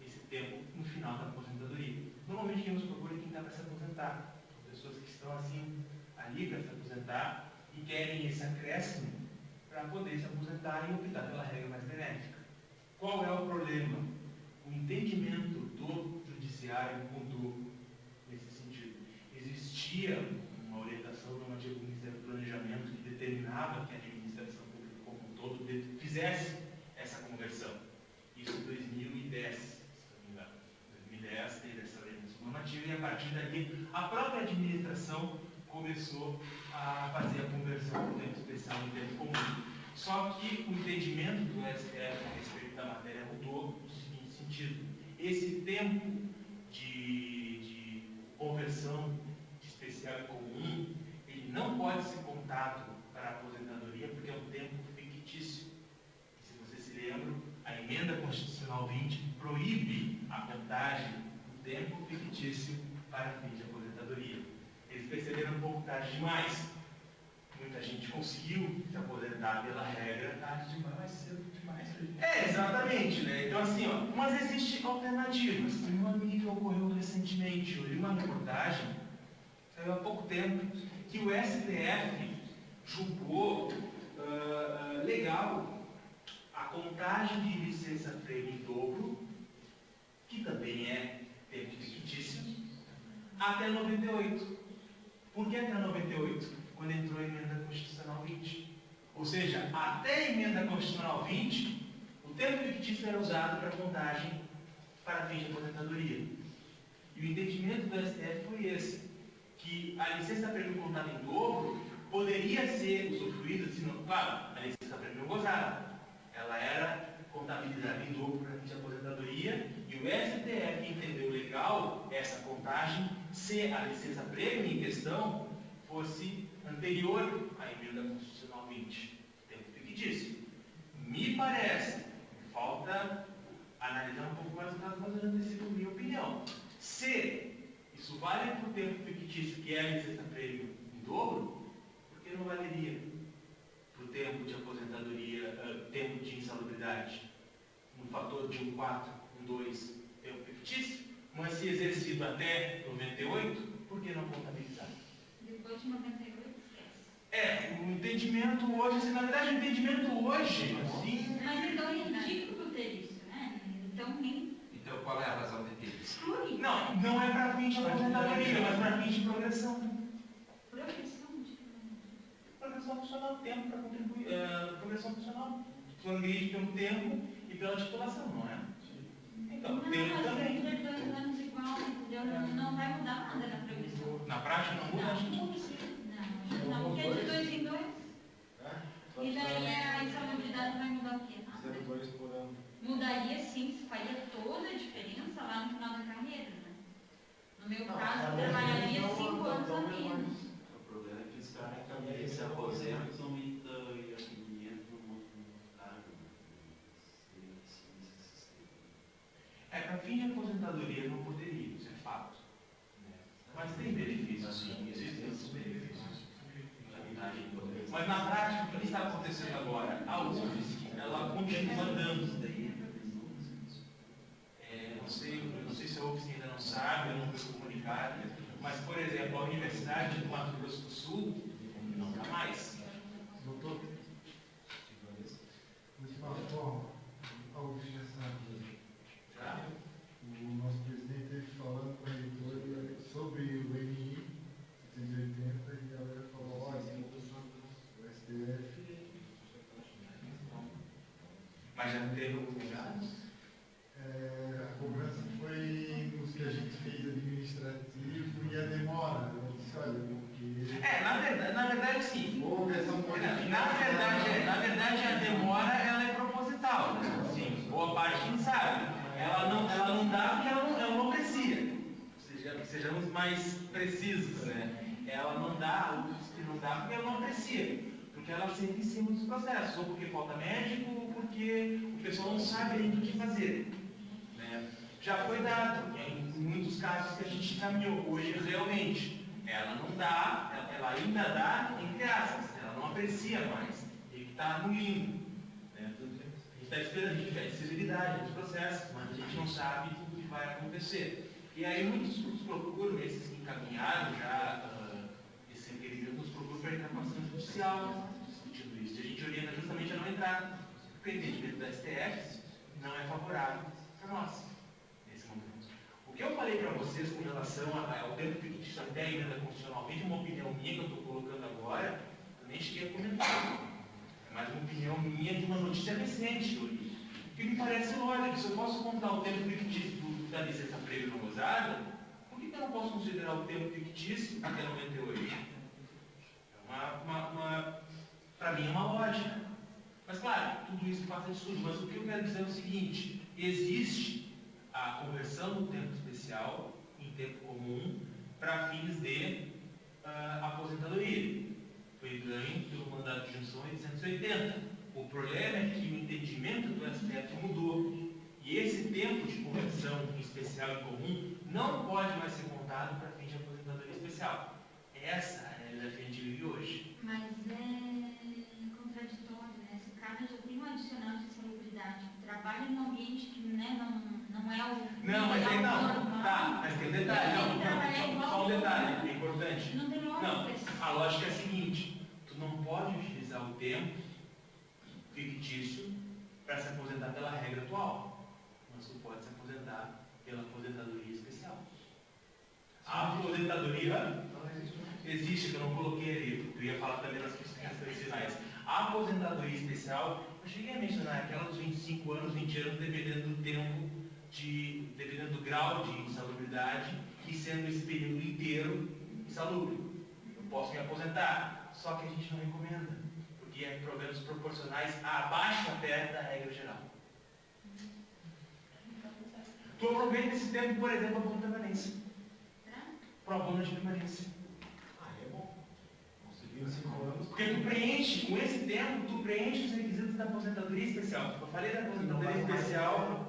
esse tempo no final da aposentadoria. Normalmente quem nos procura é quem está para se aposentar. São pessoas que estão assim ali para se aposentar e querem esse acréscimo para poder se aposentar e optar pela regra mais benéfica. Qual é o problema? O entendimento do judiciário mudou nesse sentido. Existia uma orientação normativa do Ministério do Planejamento que determinava que a administração pública como um todo fizesse essa conversão. Isso em 2010, se não me engano. Em 2010 teve essa orientação normativa e a partir dali a própria administração começou a fazer a conversão do tempo especial no tempo comum. Só que o entendimento do STF a respeito da matéria mudou no seguinte sentido. Esse tempo de conversão de especial e comum, ele não pode ser contado para a aposentadoria porque é um tempo fictício. E se você se lembra, a emenda constitucional 20 proíbe a contagem do tempo fictício para fins de aposentadoria. Eles perceberam um pouco tarde demais. Muita gente conseguiu se aposentar pela regra tarde demais, cedo demais. Exatamente, né? Então assim, ó, mas existem alternativas. Uma que ocorreu recentemente, eu li uma reportagem, saiu há pouco tempo, que o STF julgou legal a contagem de licença-prêmio em dobro, que também é tempo fictício, até 98. Por que até 98? Quando entrou a emenda constitucional 20. Ou seja, até a emenda constitucional 20, o tempo fictício era usado para contagem para fins de aposentadoria. E o entendimento do STF foi esse, que a licença-prêmio contada em dobro poderia ser usufruída, se não, claro, a licença-prêmio não gozada. Ela era contabilizada em dobro para fins de aposentadoria e o STF entendeu legal essa contagem se a licença-prêmio em questão fosse anterior à emenda constitucional 20, tempo fictício. Me parece, falta analisar um pouco mais o caso, mas eu antecipo minha opinião. Se isso vale para o tempo fictício, que é a licença-prêmio em dobro, por que não valeria para o tempo de aposentadoria, tempo de insalubridade, no fator de 1,4, 1,2, tempo fictício, mas se exercido até 98, por que não contabilizar? Depois de 98, o entendimento hoje, assim, na verdade, o entendimento hoje, assim... Mas então é ridículo ter isso, né? Então nem... Então qual é a razão de ter isso? Exclui. Não é para fins de aposentadoria, mas para fins de progressão. Progressão de... Progressão funcional, tempo para contribuir, progressão funcional. Progride pelo tempo e pela titulação, não é? Então, não, tempo mas também. tem 2 anos igual, entendeu? Não vai mudar nada na progressão. Na prática não muda, acho que não precisa. Não, porque é de 2 em 2. E daí a insalubridade vai mudar o quê? Nada. 0,2 por ano. Mudaria sim, faria toda a diferença lá no final da carreira, né? No meu Não, caso, eu a lei trabalharia não 5 anos a adotou menos. O problema é que os caras também se aposentam e entram no cargo. Para fim de aposentadoria não poderia, isso é fato. Né? Mas tem benefícios, sim, existem esses benefícios. Mas na prática, o que está acontecendo agora? A UFSC, ela continua dando. Não sei se a UFSC ainda não sabe, eu não fui comunicado, mas, por exemplo, a Universidade do Mato Grosso do Sul não dá mais. Doutor, última forma, a UFSC já sabe. Já? O nosso presidente esteve falando com a reitora sobre o NI 680 e ela falou, olha, o STF... Mas já não teve comunicado? A cobrança foi nos que a gente fez administrativo e a demora. Eu disse, olha, porque... Na verdade sim. Houve essa Na verdade a demora ela é proposital, né? Sim, boa parte quem sabe. Ela não dá porque ela não aprecia. Ou seja, sejamos mais precisos, né? Ela não dá, que não dá porque ela não aprecia, porque ela sente em cima dos processos, ou porque falta médico, ou porque o pessoal não sabe ainda o que fazer, né? Já foi dado, em muitos casos que a gente caminhou, hoje realmente, ela não dá, ela ainda dá, entre aspas, ela não aprecia mais, e que está no limbo, né? A gente está esperando, a gente quer acessibilidade nos processos, mas a gente não sabe o que vai acontecer. E aí muitos nos procuram, esses que encaminharam já esse requerimento, nos procuram para entrar com ação judicial discutindo isso. E a gente orienta justamente a não entrar, porque o entendimento da STF não é favorável para nós, nesse momento. O que eu falei para vocês com relação ao tempo fictício até a emenda constitucionalmente, uma opinião minha que eu estou colocando agora, eu nem cheguei a comentar. É mais uma opinião minha de uma notícia recente que eu li. Que me parece lógico, se eu posso contar o tempo fictício da licença prêvio não gozada, por que eu não posso considerar o tempo fictício até 98? Para mim é uma lógica. Mas claro, tudo isso passa de estudo. Mas o que eu quero dizer é o seguinte: existe a conversão do tempo especial em tempo comum para fins de aposentadoria. Foi ganho pelo mandato de junção em 880. O problema é que o entendimento do STF mudou. E esse tempo de conversão em especial e comum não pode mais ser contado para fim de aposentadoria especial. Essa é a realidade que a gente vive hoje. Mas é contraditório, né? Se o cara já tem um adicional de salubridade, trabalha em um ambiente que, né, não é o... Não, mas aí não. Tá, mas tem um detalhe. Não, só um detalhe, é importante. Não tem lógica. Não, a lógica é a seguinte: tu não pode utilizar o tempo fictício para se aposentar pela regra atual. Mas tu pode se aposentar pela aposentadoria especial. A aposentadoria existe, que eu não coloquei ali, eu ia falar também das questões finais. A aposentadoria especial, eu cheguei a mencionar aquela dos 25 anos, 20 anos, dependendo do tempo, dependendo do grau de insalubridade, e sendo esse período inteiro insalubre. Eu posso me aposentar, só que a gente não recomenda, porque é problemas proporcionais abaixo até da regra geral. Tu aproveita esse tempo, por exemplo, a abono de permanência. Para o abono de permanência. É bom. Conseguiu 5 anos. Porque tu preenche, com esse tempo, tu preenche os requisitos da aposentadoria especial. Eu falei da aposentadoria especial.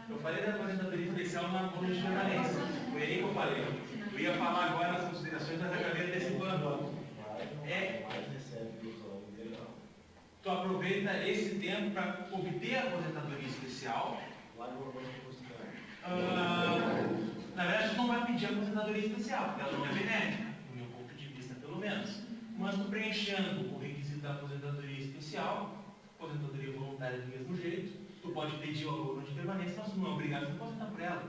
Eu falei da aposentadoria especial na abono de permanência. Foi aí que eu falei. Eu ia falar agora nas considerações, mas acabei antecipando. Tu aproveita esse tempo para obter a aposentadoria especial. Na verdade, tu não vai pedir a aposentadoria especial, porque ela não é benéfica, do meu ponto de vista, pelo menos. Mas tu preenchendo o requisito da aposentadoria especial, aposentadoria voluntária do mesmo jeito, tu pode pedir o abono de permanência, mas tu não é obrigado a se aposentar por ela.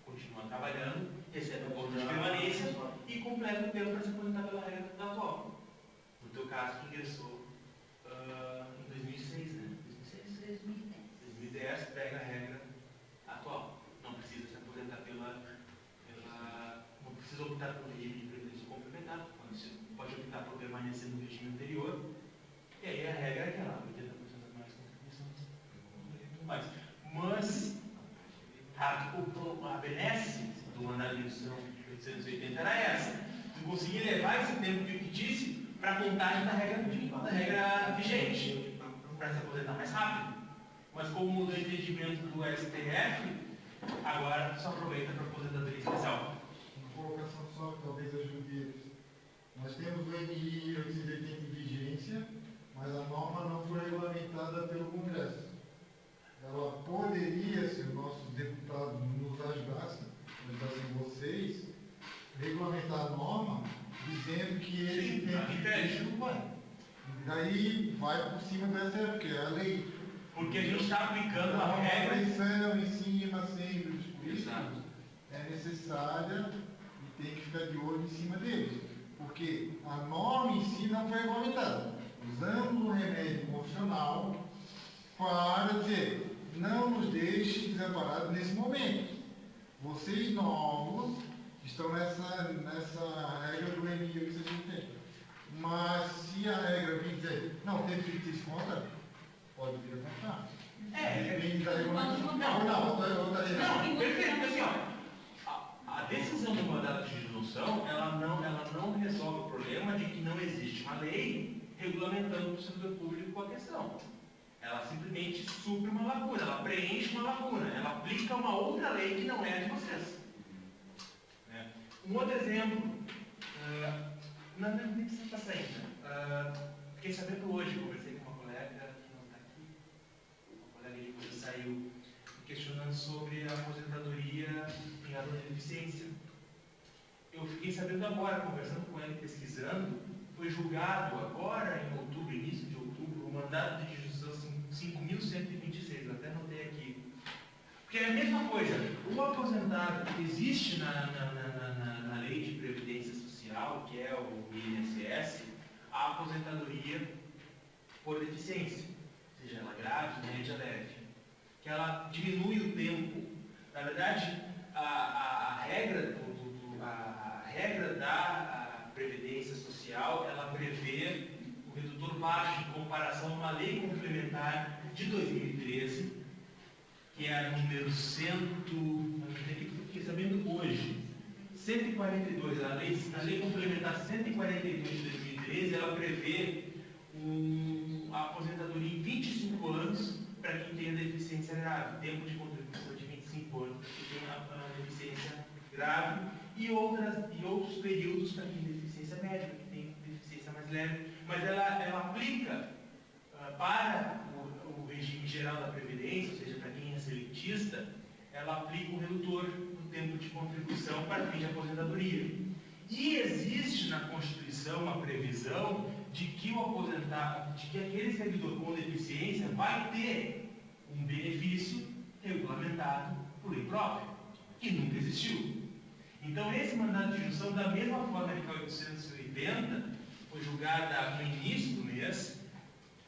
Continua trabalhando, recebe o abono de permanência e completa o tempo para se aposentar pela regra atual. No teu caso, tu ingressou em 2006, né? 2010, pega a regra atual. Não precisa se aposentar não precisa optar pelo regime de previdência complementar. Você pode optar por permanecer no regime anterior. E aí a regra é aquela, 80% mais contribuições. Mas a benesse do mandato de redução 880 era essa: de conseguir levar esse tempo fictício para a contagem da regra vigente, para se aposentar mais rápido. Mas como mudou o entendimento do STF, agora só aproveita para a aposentadoria especial. Uma colocação só que talvez ajude eles. Nós temos o NI 880 em vigência, mas a norma não foi regulamentada pelo Congresso. Ela poderia, se os nossos deputados nos ajudassem vocês, regulamentar a norma dizendo que esse tempo daí vai por cima dessa, porque é a lei. Porque a gente está aplicando a regra. A pressão em cima sempre dos políticos é necessária e tem que ficar de olho em cima deles. Porque a norma em si não foi regulamentada. Usamos o remédio constitucional para dizer, não nos deixe desamparados nesse momento. Vocês novos estão nessa regra do MI que vocês têm. Mas se a regra vir dizer, não, tem que se conta, pode vir a contar. Depende da regulamentação. Não, perfeito, assim, ó. A a decisão do mandato de disjunção, ela não resolve o problema de que não existe uma lei regulamentando o servidor público com a questão. Ela simplesmente supre uma lacuna, ela preenche uma lacuna, ela aplica uma outra lei que não é a de vocês. Né? Um outro exemplo, não precisa estar saindo. Fiquei sabendo hoje, conversei com uma colega que não está aqui, uma colega que hoje saiu, questionando sobre a aposentadoria em razão de deficiência. Eu fiquei sabendo agora, conversando com ele, pesquisando, foi julgado agora, em outubro, início de outubro, o mandato de disjunção 5.126, eu até anotei aqui. Porque é a mesma coisa, o aposentado que existe na lei de previdência social, que é o INSS, a aposentadoria por deficiência, seja ela grave, média, leve, que ela diminui o tempo. Na verdade, a regra da previdência social, ela prevê o redutor baixo em comparação a uma lei complementar de 2013, que é a número fiquei sabendo hoje, 142, a lei complementar 142 de 2013, ela prevê a aposentadoria em 25 anos para quem tem a deficiência grave, tempo de contribuição de 25 anos para quem tem a deficiência grave e outros períodos para quem tem deficiência média, para quem tem deficiência mais leve, mas ela aplica para o regime geral da Previdência, ou seja, para quem é seletista, ela aplica um redutor no tempo de contribuição para fim de aposentadoria. E existe na Constituição uma previsão de que o aposentado, de que aquele servidor com deficiência vai ter um benefício regulamentado por lei própria, que nunca existiu. Então, esse mandato de disjunção, da mesma forma que a 880 foi julgada no início do mês,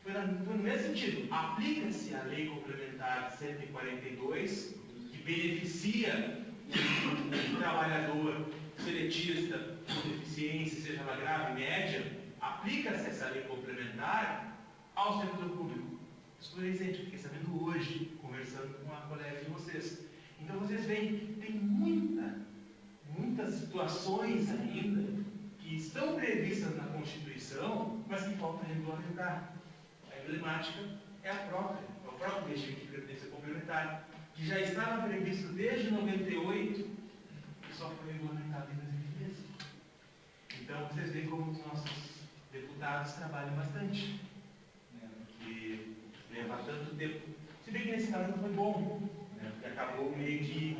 foi no mesmo sentido. Aplica-se a lei complementar 142, que beneficia o trabalhador seletista com deficiência, seja ela grave, média, aplica-se essa lei complementar ao servidor público. Isso foi recente, eu fiquei sabendo hoje, conversando com uma colega de vocês. Então vocês veem, tem muitas situações ainda que estão previstas na Constituição, mas que falta regulamentar. A emblemática é o próprio regime de previdência complementar, que já estava previsto desde 98 e só foi regulamentado em 2013. Então vocês veem como os nossos deputados trabalham bastante, né? Porque leva tanto tempo. Se bem que nesse caso não foi bom, né? Porque acabou meio que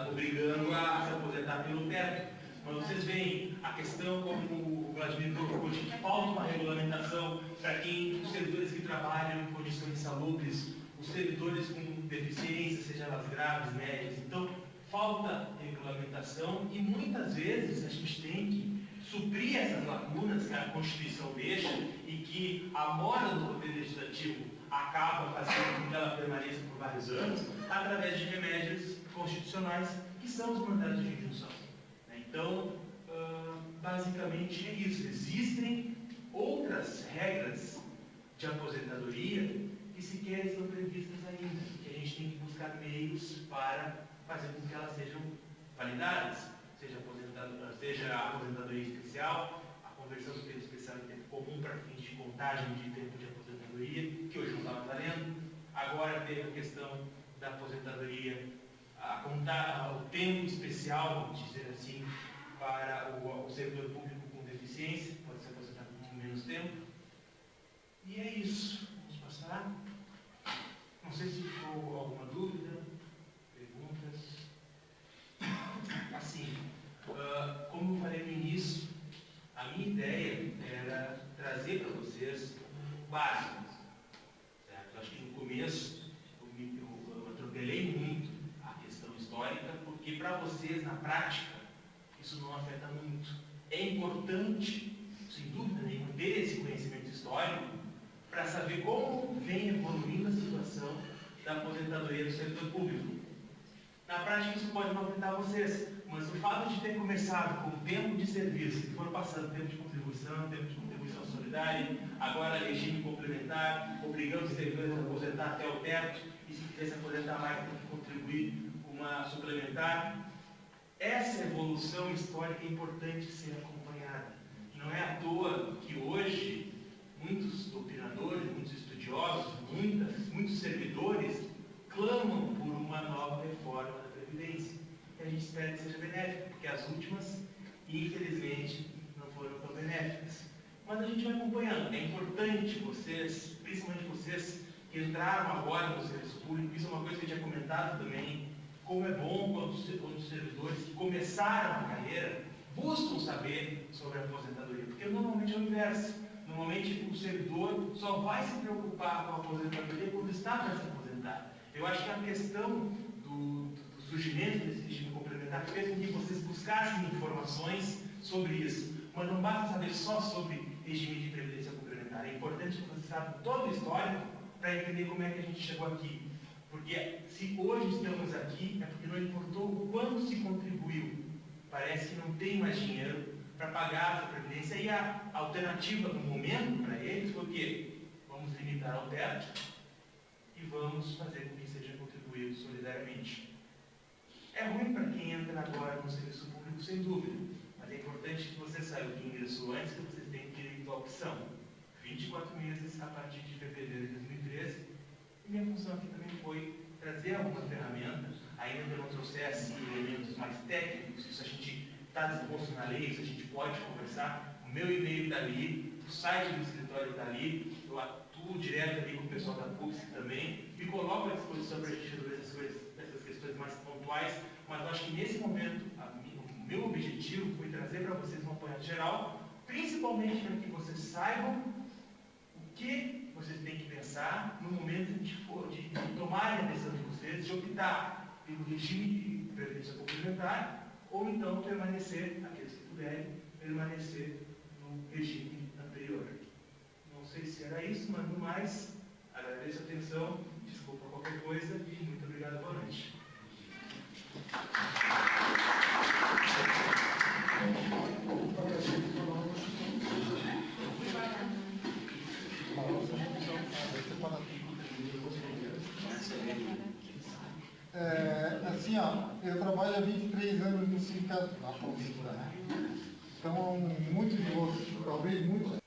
obrigando a se aposentar pelo teto. Mas vocês veem a questão, como o Vladimir colocou, de que falta uma regulamentação para quem, os servidores que trabalham em condições insalubres, os servidores com deficiência, seja elas graves, médias. Então, falta regulamentação e muitas vezes a gente tem que suprir essas lacunas que a Constituição deixa e que a mora do Poder Legislativo acaba fazendo com que ela permaneça por vários anos, através de remédios constitucionais, que são os mandatos de disjunção. Então, basicamente é isso. Existem outras regras de aposentadoria que sequer estão previstas ainda, que a gente tem que buscar meios para fazer com que elas sejam validadas, seja a aposentadoria especial, a conversão do tempo especial em tempo comum para fins de contagem de tempo de aposentadoria, que hoje não estava valendo. Agora teve a questão da aposentadoria, o tempo especial, vamos dizer assim, para o servidor público com deficiência, pode ser aposentado com menos tempo. E é isso. Vamos passar. Não sei se ficou alguma dúvida, perguntas. Assim, como eu falei no início, a minha ideia era trazer para vocês o básico. Certo? Acho que no começo eu atropelei muito a questão histórica, porque para vocês, na prática, isso não afeta muito. É importante, sem dúvida nenhuma, ter esse conhecimento histórico para saber como vem evoluindo a situação da aposentadoria do servidor público. Na prática, isso pode não afetar vocês, mas o fato de ter começado com tempo de serviço, que foram passando tempo de contribuição solidária, agora regime complementar, obrigando os servidores a aposentar até o teto, e se quiser se aposentar mais, tem que contribuir com uma suplementar. Essa evolução histórica é importante ser acompanhada. Não é à toa que hoje muitos doutrinadores, muitos estudiosos, muitos servidores clamam por uma nova reforma da Previdência. E a gente espera que seja benéfica, porque as últimas, infelizmente, não foram tão benéficas. Mas a gente vai acompanhando. É importante vocês, principalmente vocês que entraram agora no serviço público, isso é uma coisa que eu tinha comentado também, como é bom quando os servidores que começaram a carreira buscam saber sobre a aposentadoria, porque normalmente é o inverso. Normalmente o servidor só vai se preocupar com a aposentadoria quando está para se aposentar. Eu acho que a questão do surgimento desse regime complementar fez com que vocês buscassem informações sobre isso. Mas não basta saber só sobre regime de previdência complementar. É importante que vocês saibam todo o histórico para entender como é que a gente chegou aqui. Porque se hoje estamos aqui, é porque não importou o quanto se contribuiu. Parece que não tem mais dinheiro para pagar essa previdência. E a alternativa no momento para eles foi o quê? Vamos limitar ao teto e vamos fazer com que seja contribuído solidariamente. É ruim para quem entra agora no serviço público, sem dúvida. Mas é importante que você saiba que ingressou antes, que vocês têm direito à opção. 24 meses a partir de fevereiro de 2013. E minha função aqui também foi trazer alguma ferramenta, ainda que eu não trouxesse elementos mais técnicos, isso a gente está disposto na lei, isso a gente pode conversar. O meu e-mail está ali, o site do escritório está ali, eu atuo direto ali com o pessoal da PUC também, me coloco à disposição para a gente resolver essas questões mais pontuais, mas eu acho que nesse momento o meu objetivo foi trazer para vocês um apanhado geral, principalmente para que vocês saibam o que vocês têm que pensar no momento de tomarem a decisão de vocês, de optar pelo regime de previdência complementar, ou então permanecer, aqueles que puderem, permanecer no regime anterior. Não sei se era isso, mas no mais, agradeço a atenção, desculpa qualquer coisa e muito obrigado, boa noite. Assim, ó, eu trabalho há 23 anos no sindicato na Paulista, né? Então, muitos de vocês, talvez muitos